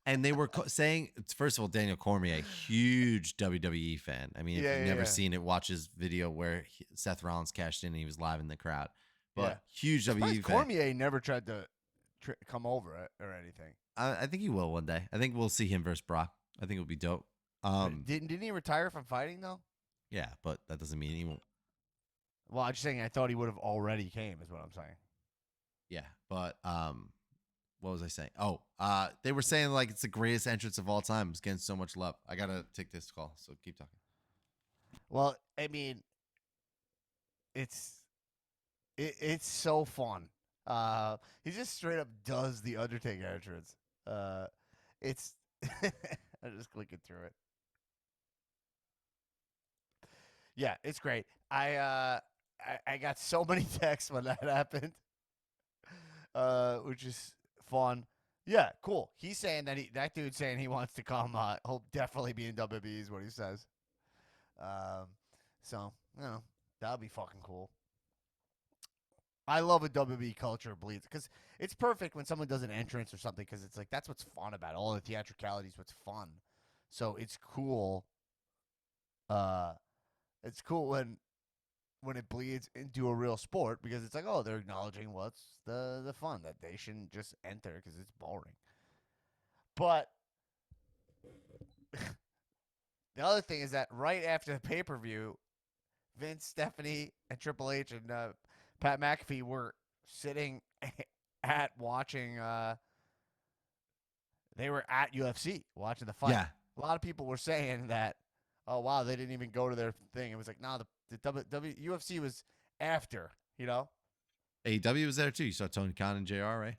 And they were saying, first of all, Daniel Cormier, huge WWE fan. I mean, if you've never seen it, watch his video where Seth Rollins cashed in and he was live in the crowd. But huge WWE fan. Cormier never tried to come over or anything. I think he will one day. I think we'll see him versus Brock. I think it'll be dope. Didn't he retire from fighting though? Yeah, but that doesn't mean he won't. Well, I'm just saying I thought he would have already came, is what I'm saying. Yeah, but what was I saying? Oh, they were saying like it's the greatest entrance of all time. It's getting so much love. I gotta take this call, so keep talking. Well, I mean, it's so fun. He just straight up does the Undertaker entrance. It's I'm just clicking through it. Yeah, it's great. I got so many texts when that happened, which is fun. Yeah, cool. He's saying that dude's saying he wants to come. He'll definitely be in WWE is what he says. So you know that'll be fucking cool. I love a WWE culture bleeds because it's perfect when someone does an entrance or something because it's like that's what's fun about it. All the theatricality is what's fun. So it's cool. It's cool when it bleeds into a real sport because it's like, oh, they're acknowledging what's the fun that they shouldn't just enter because it's boring. But the other thing is that right after the pay-per-view, Vince, Stephanie, and Triple H and Pat McAfee were sitting at watching. They were at UFC watching the fight. Yeah, a lot of people were saying that. Oh wow, they didn't even go to their thing. It was like, nah, the UFC was after, you know. AEW was there too. You saw Tony Khan and JR, right?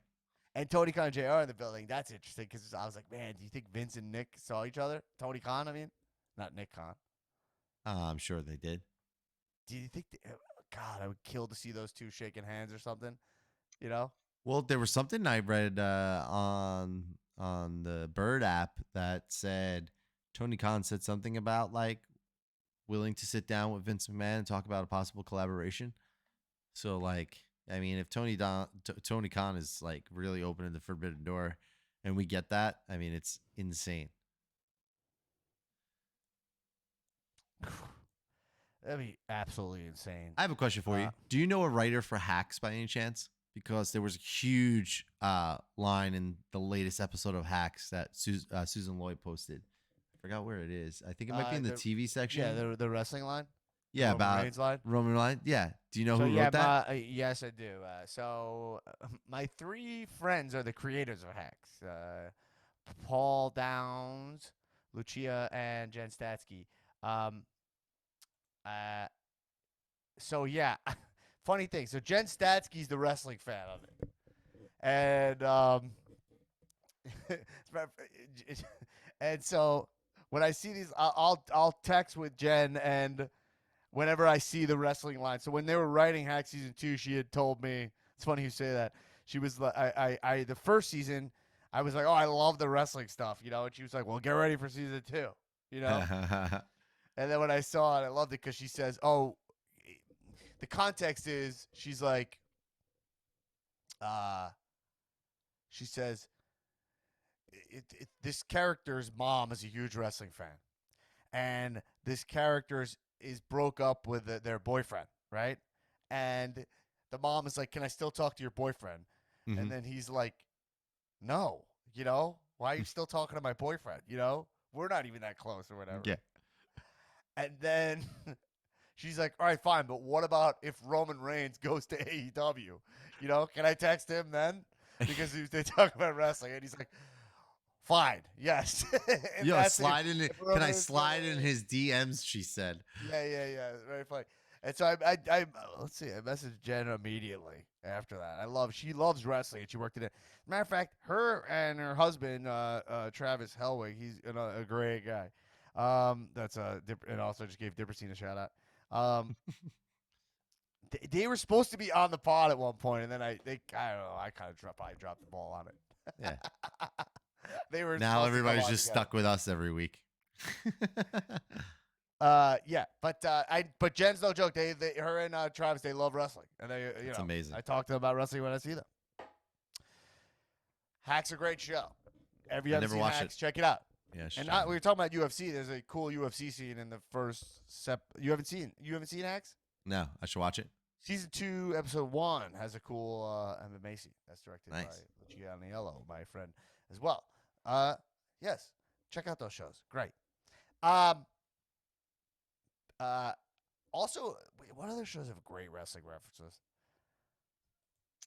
And Tony Khan and JR in the building. That's interesting because I was like, man, do you think Vince and Nick saw each other? Tony Khan, I mean, not Nick Khan. I'm sure they did. Do you think? God, I would kill to see those two shaking hands or something. You know. Well, there was something I read on the Bird app that said Tony Khan said something about like willing to sit down with Vince McMahon and talk about a possible collaboration. So like, I mean, if Tony Khan is like really opening the forbidden door and we get that, I mean, it's insane. That'd be absolutely insane. I have a question for you. Do you know a writer for Hacks by any chance? Because there was a huge line in the latest episode of Hacks that Susan Lloyd posted. I forgot where it is. I think it might be in the TV section. Yeah, the wrestling line. Yeah, Roman about Reigns line? Roman line. Yeah. Do you know who wrote that? Yes, I do. My three friends are the creators of Hacks. Paul Downs, Lucia, and Jen Statsky. So yeah, funny thing. So Jen Statsky's the wrestling fan of it, and and so when I see these, I'll text with Jen, and whenever I see the wrestling line. So when they were writing Hack season 2, she had told me. It's funny you say that. She was like, I the first season, I was like, oh, I love the wrestling stuff, you know, and she was like, well, get ready for season 2, you know. And then when I saw it, I loved it because she says, oh, the context is she's like, she says, this character's mom is a huge wrestling fan. And this character is broke up with their boyfriend, right? And the mom is like, can I still talk to your boyfriend? Mm-hmm. And then he's like, no, you know, Why are you still talking to my boyfriend? You know, we're not even that close or whatever. Yeah. And then she's like, all right, fine, but what about if Roman Reigns goes to AEW? You know, can I text him then? Because they talk about wrestling, and he's like, fine, yes. And Yo, that's slide if- in. if Can Roman I Reigns slide goes- in his DMs? She said. Yeah. Very funny. And so I let's see. I messaged Jen immediately after that. She loves wrestling, and she worked in it. Matter of fact, her and her husband, Travis Helwig, he's a great guy. That's and also just gave Dipperstein a shout out. They were supposed to be on the pod at one point, and then I don't know. I kind of dropped the ball on it. Yeah. They were Now supposed to come everybody's on just together. stuck with us every week. Yeah, but Jen's no joke. Her and Travis, they love wrestling, and It's amazing. I talk to them about wrestling when I see them. Hack's a great show. If you I haven't never seen watched Hacks, it. check it out. Yeah. And we were talking about UFC. There's a cool UFC scene in the first You haven't seen Hacks? No, I should watch it. Season 2, episode 1 has a cool MMA scene that's directed by Nice. Luigi Aniello, my friend, as well. Yes, check out those shows. Great. Also, what other shows have great wrestling references?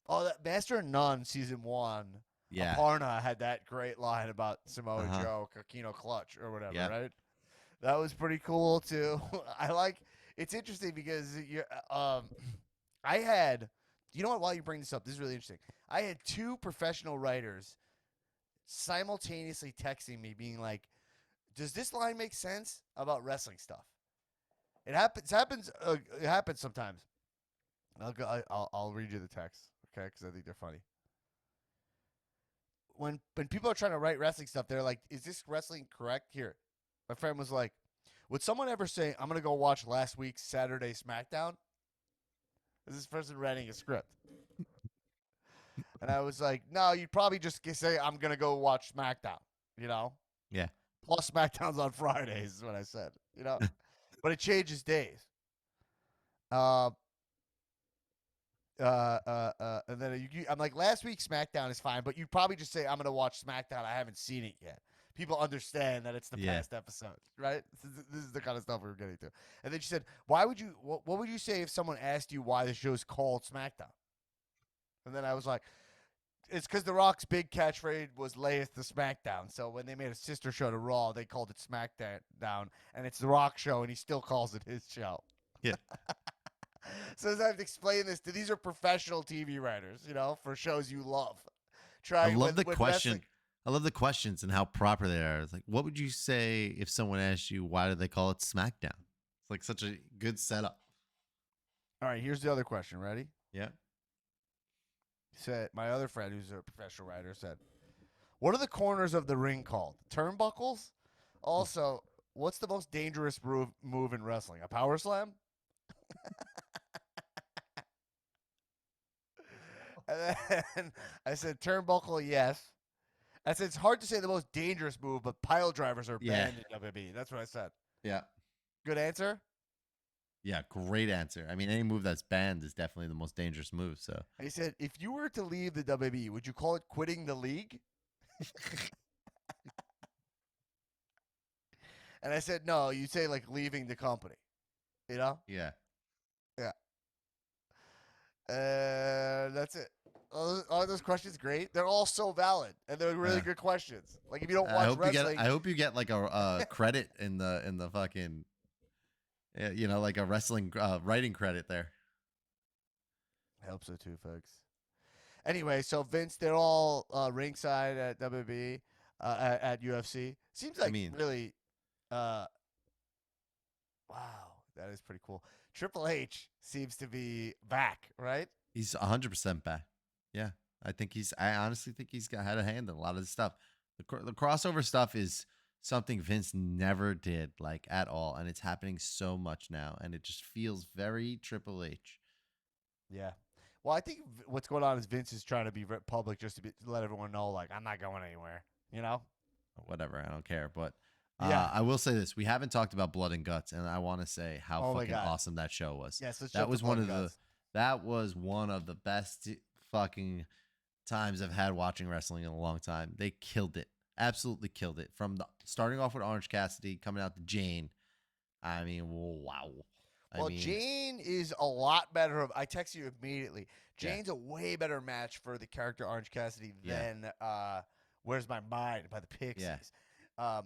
Oh, that Master and None season 1. Yeah. Aparna had that great line about Samoa Uh-huh. Joe, Kino Clutch, or whatever, Yep. right? That was pretty cool too. It's interesting because I had, you know what? While you bring this up, this is really interesting. I had 2 professional writers simultaneously texting me, being like, "Does this line make sense about wrestling stuff?" It happens sometimes. I'll read you the text, okay? Because I think they're funny. When people are trying to write wrestling stuff, they're like, "Is this wrestling correct?" Here, my friend was like, "Would someone ever say, I'm gonna go watch last week's Saturday SmackDown?" This person writing a script, and I was like, "No, you'd probably just say, I'm gonna go watch SmackDown." You know? Yeah. Plus, SmackDown's on Fridays is what I said. You know, but it changes days. And then I'm like, last week's SmackDown is fine, but you probably just say, I'm gonna watch SmackDown. I haven't seen it yet. People understand that it's the Yeah. past episode, right? This is the kind of stuff we were getting to. And then she said, "Why would you? What would you say if someone asked you why the show's called SmackDown?" And then I was like, "It's because The Rock's big catchphrase was layeth the SmackDown. So when they made a sister show to Raw, they called it SmackDown, and it's The Rock show, and he still calls it his show." Yeah. So as I have to explain this these are professional TV writers, for shows you love. I love the with question. wrestling- I love the questions and how proper they are. It's like, what would you say if someone asked you why do they call it SmackDown? It's like such a good setup. All right, here's the other question. Ready? Yeah. Said my other friend, who's a professional writer, said, "What are the corners of the ring called? Turnbuckles? Also, what's the most dangerous move in wrestling? A power slam?" And then I said, "Turnbuckle, yes." I said, "It's hard to say the most dangerous move, but pile drivers are Yeah. banned in WWE." That's what I said. Yeah. Good answer. Yeah. Great answer. I mean, any move that's banned is definitely the most dangerous move. So He said, "If you were to leave the WWE, would you call it quitting the league?" And I said, "No, you say like leaving the company." You know? yeah. That's it. All those questions great. They're all so valid, and they're really Yeah. good questions. Like if you don't I watch hope wrestling, I hope you get like a credit in the fucking, like a wrestling writing credit there. I hope so too, folks. Anyway, so Vince, they're all ringside at WWE, at UFC. Seems like really, wow, that is pretty cool. Triple H seems to be back, right? He's 100% back. Yeah, I honestly think he's had a hand in a lot of this stuff. The crossover stuff is something Vince never did, like, at all, and it's happening so much now, and it just feels very Triple H. Yeah. Well, I think what's going on is Vince is trying to be public just to let everyone know, like, I'm not going anywhere. You know? Whatever, I don't care. But Yeah. I will say this: we haven't talked about Blood and Guts, and I want to say how Oh my fucking God. awesome that show was. Yes, let's That jump to was Blood one and of the Guts. that was one of the best fucking times I've had watching wrestling in a long time. They killed it. Absolutely killed it. From the starting off with Orange Cassidy, coming out to Jane. I mean, wow. Well, Jane is a lot better. I texted you immediately. Yeah. Jane's a way better match for the character Orange Cassidy Yeah. than Where's My Mind by the Pixies. Yeah.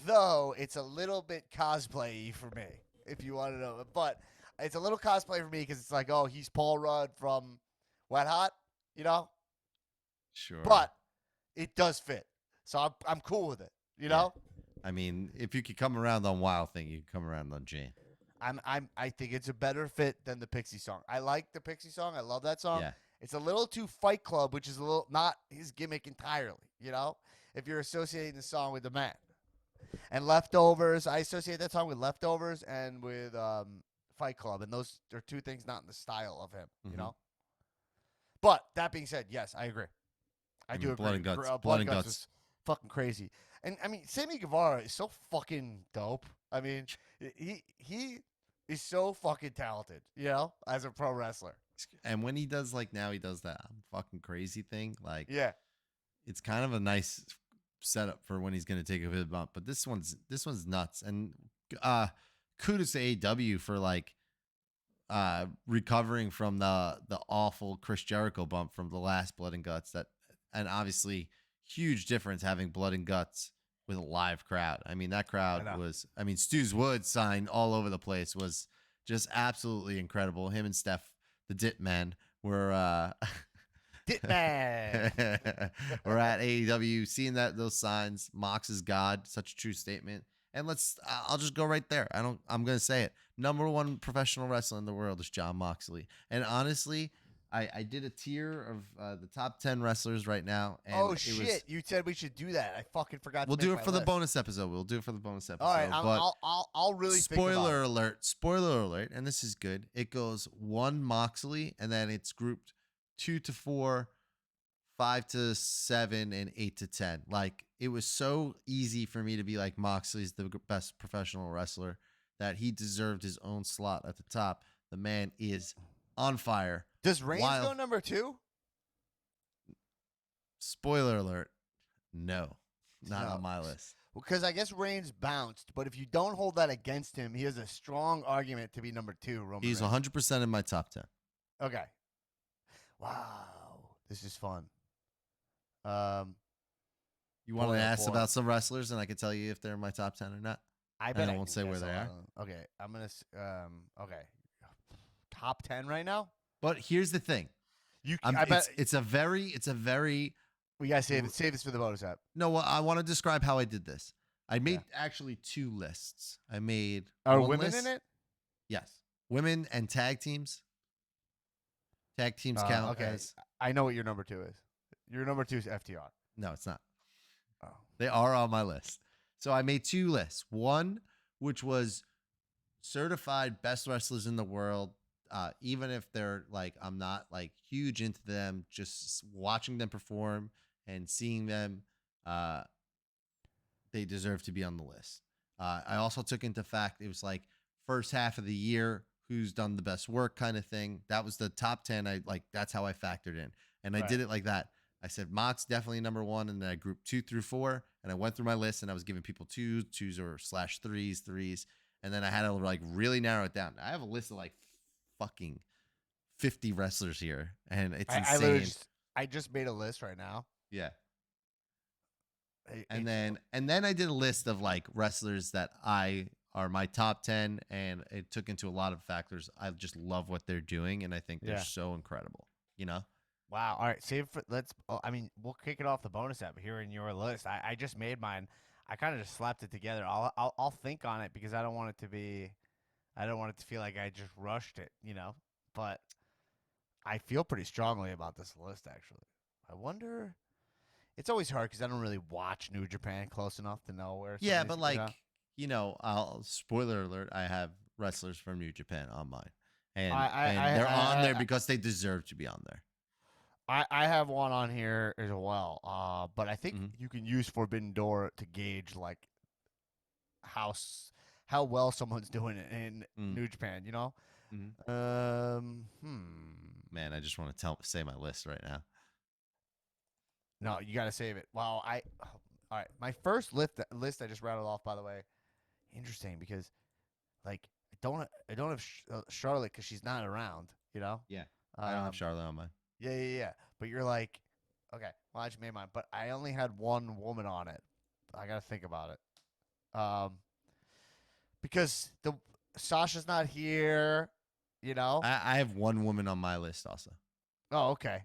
Though it's a little bit cosplay-y for me, if you want to know. But it's a little cosplay for me because it's like, oh, he's Paul Rudd from Wet Hot, you know? Sure. But it does fit. So I'm cool with it, you know? I mean, if you could come around on Wild Thing, you could come around on Jane. I think it's a better fit than the Pixie song. I like the Pixie song. I love that song. Yeah. It's a little too Fight Club, which is a little not his gimmick entirely, you know? If you're associating the song with the man. And Leftovers, I associate that song with Leftovers and with Fight Club, and those are two things not in the style of him, you know? But that being said, yes, I agree. I do mean, agree. Blood and Guts. Blood and Guts was fucking crazy. And I mean, Sammy Guevara is so fucking dope. I mean, he is so fucking talented, you know, as a pro wrestler. And when he does now he does that I'm fucking crazy thing. Like, Yeah, it's kind of a nice setup for when he's going to take a big bump. But this one's nuts. And kudos to AEW for recovering from the awful Chris Jericho bump from the last Blood and Guts. And obviously huge difference having Blood and Guts with a live crowd. I mean, that crowd Stu's Woods signed all over the place, was just absolutely incredible. Him and Steph, the Dit Men, were Dit Man. we're at AEW seeing those signs. Mox is God, such a true statement. And I'll just go right there. I'm going to say it. Number one professional wrestler in the world is Jon Moxley. And honestly, I did a tier of the top 10 wrestlers right now. And You said we should do that. I fucking forgot. We'll to do make it my for the list. bonus episode. All right, I'll really think about spoiler it. alert. Spoiler alert. And this is good. It goes 1 Moxley, and then it's grouped 2 to 4, 5 to 7, and 8 to 10. Like, it was so easy for me to be like, Moxley's the best professional wrestler, that he deserved his own slot at the top. The man is on fire. Does Reigns go number 2? Spoiler alert. No, not on my list. Because I guess Reigns bounced, but if you don't hold that against him, he has a strong argument to be number 2. Roman He's Reigns. 100% in my top 10. Okay. Wow, this is fun. You want to ask about some wrestlers, and I can tell you if they're in my top 10 or not. I bet I I won't can say where guess they a lot are. of them. Okay, I'm gonna. Okay, top 10 right now. But here's the thing. I bet it's a very. we gotta save this for the bonus app. No, well, I want to describe how I did this. I made actually 2 lists. I made. Are one women list- in it? Yes, women and tag teams. Tag teams count okay. as. I know what your number 2 is. Your number 2 is FTR. No, it's not. Oh. They are on my list. So I made 2 lists. One, which was certified best wrestlers in the world, even if they're I'm not huge into them, just watching them perform and seeing them, they deserve to be on the list. I also took into fact it was first half of the year, who's done the best work kind of thing. That was the top 10. That's how I factored in, and I did it like that. I said Mox definitely number 1, and then I grouped 2 through 4, and I went through my list, and I was giving people 2s or /3s, and then I had to really narrow it down. I have a list of fucking 50 wrestlers here, and it's insane. I just made a list right now. Yeah. And then I did a list of wrestlers that are my top 10, and it took into a lot of factors. I just love what they're doing, and I think they're so incredible, you know? Wow. All right. We'll kick it off the bonus app here in your list. I just made mine. I kind of just slapped it together. I'll think on it because I don't want it to feel like I just rushed it, you know. But I feel pretty strongly about this list actually. I wonder. It's always hard because I don't really watch New Japan close enough to know where. Yeah, but I'll spoiler alert. I have wrestlers from New Japan on mine, and they're on there because they deserve to be on there. I have one on here as well, but I think you can use Forbidden Door to gauge how well someone's doing it in New Japan. You know, Man, I just want to say my list right now. No, you got to save it. Well, All right, my first list I just rattled off. By the way, interesting because like I don't have Charlotte because she's not around. You know. Yeah. I don't have Um, Charlotte on mine. yeah. But you're like, okay, well I just made mine, but I only had one woman on it. I gotta think about it. Because the Sasha's not here. You know. I have one woman on my list also. Oh, okay.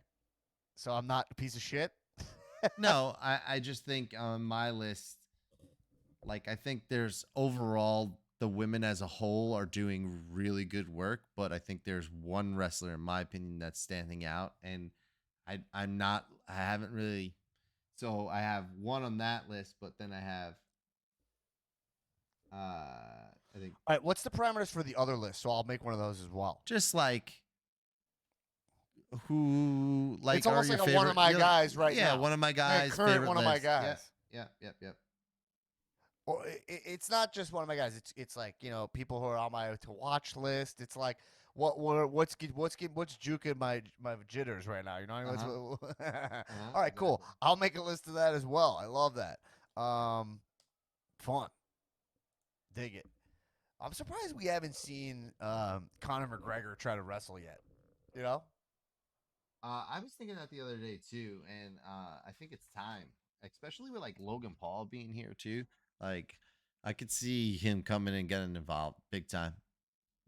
So I'm not a piece of shit. No, I just think on my list, like I think there's overall the women as a whole are doing really good work, but I think there's one wrestler in my opinion that's standing out, and I haven't really. So I have one on that list, but then I have I think All right, what's the parameters for the other list? So I'll make one of those as well. just like who like It's almost are your like a favorite, one of my you're guys right yeah, now. one of my guys, current favorite one of my list. guys. Yep. Or it's not just one of my guys. It's like people who are on my to watch list. It's like what's juking my jitters right now. You know. All right, cool. Exactly. I'll make a list of that as well. I love that. Fun. Dig it. I'm surprised we haven't seen Conor McGregor try to wrestle yet. You know. I was thinking that the other day too, and I think it's time, especially with like Logan Paul being here too. Like, I could see him coming and getting involved big time.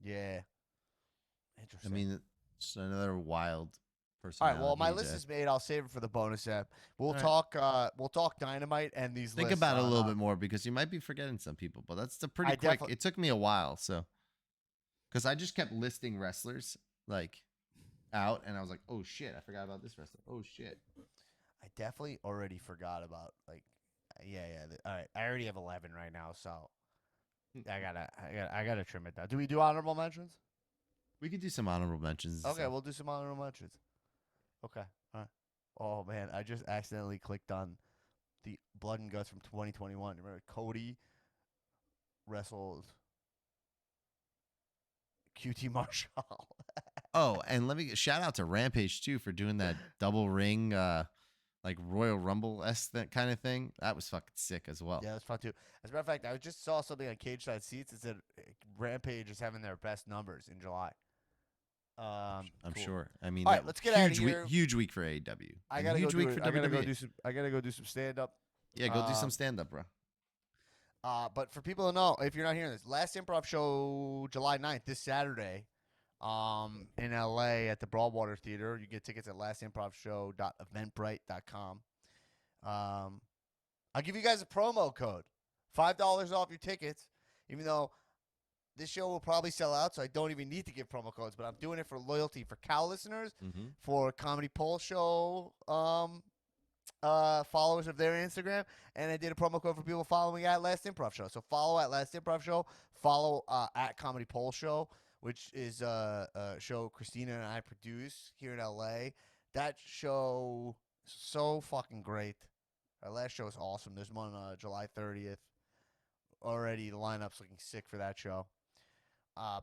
Yeah. I Interesting. mean, it's another wild All personality. right. Well, my list is made. I'll save it for the bonus app. We'll All right. talk. We'll talk Dynamite and these. Think lists about it a on, little bit more because you might be forgetting some people, but that's the pretty I quick. defi- It took me a while, so because I just kept listing wrestlers like out, and I was like, oh shit, I forgot about this wrestler. Oh shit. I definitely already forgot about Yeah. All right. I already have 11 right now, so I gotta trim it down. Do we do honorable mentions? We could do some honorable mentions. and Okay, stuff. we'll do some honorable mentions. Okay. All right. Oh man, I just accidentally clicked on the Blood and Guts from 2021. Remember Cody wrestled QT Marshall. Oh, and let me shout out to Rampage too for doing that double ring, like Royal Rumble that kind of thing. That was fucking sick as well. Yeah, that's fun too. As a matter of fact, I just saw something on Cage Side Seats that said Rampage is having their best numbers in July. I'm Cool. sure. I mean, All right, that let's get outta huge here. Huge week for AEW. I and gotta huge go week do for I gotta go WWE. do some. I gotta go do some stand up. Yeah, go do some stand up, bro. But for people to know, if you're not hearing this, last improv show July 9th, this Saturday, in LA at the Broadwater Theater. You get tickets at lastimprovshow.eventbrite.com. I'll give you guys a promo code. $5 off your tickets, even though this show will probably sell out, so I don't even need to give promo codes, but I'm doing it for loyalty for Cal listeners, Mm-hmm. for Comedy Poll Show followers of their Instagram, and I did a promo code for people following at Last Improv Show. So follow at Last Improv Show, follow at Comedy Poll Show, which is a show Christina and I produce here in LA. That show is so fucking great. Our last show is awesome. There's one on July 30th. Already the lineup's looking sick for that show.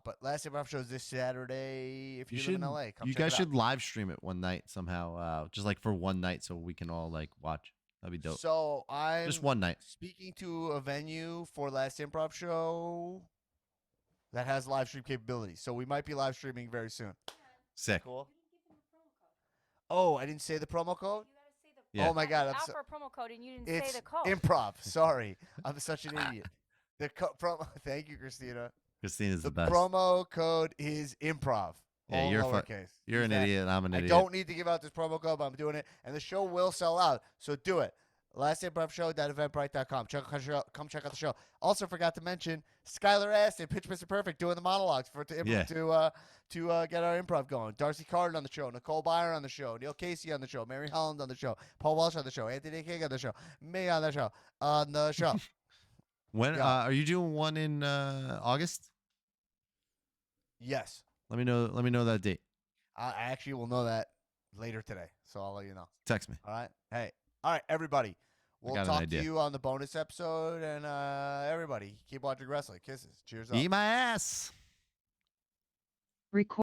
But Last Improv Show is this Saturday. If you live in LA, come You check guys it out. should live stream it one night somehow, just like for one night, so we can all like watch. That'd be dope. So I'm Just one night. speaking to a venue for Last Improv Show that has live stream capabilities. So we might be live streaming very soon. Sick. Cool. Oh, I didn't say the promo code? Yeah. Oh my God, I'm out so, for a promo code and you didn't it's say the code. improv. Sorry, I'm such an idiot. The promo. Thank you, Christina. Christina's The the best. promo code is improv. Yeah, all you're lowercase. You're Use an that. idiot. And I'm an I idiot. don't need to give out this promo code, but I'm doing it, and the show will sell out. So do it. LastImprovShow.eventbrite.com. Come check out the show. Also forgot to mention Skylar Aston, Pitch Mr. Perfect, doing the monologues to get our improv going. Darcy Carden on the show, Nicole Byer on the show, Neil Casey on the show, Mary Holland on the show, Paul Walsh on the show, Anthony King on the show, me on the show. When Yeah. are you doing one in August? Yes, Let me know that date. I actually will know that later today, so I'll let you know. Text me. All right. Hey. All right, everybody. We'll got an talk to idea. you on the bonus episode, and everybody, keep watching wrestling. Kisses. Cheers up. Eat my ass. Record.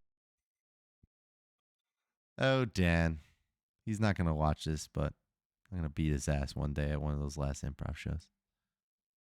Oh, Dan. He's not gonna watch this, but I'm gonna beat his ass one day at one of those last improv shows.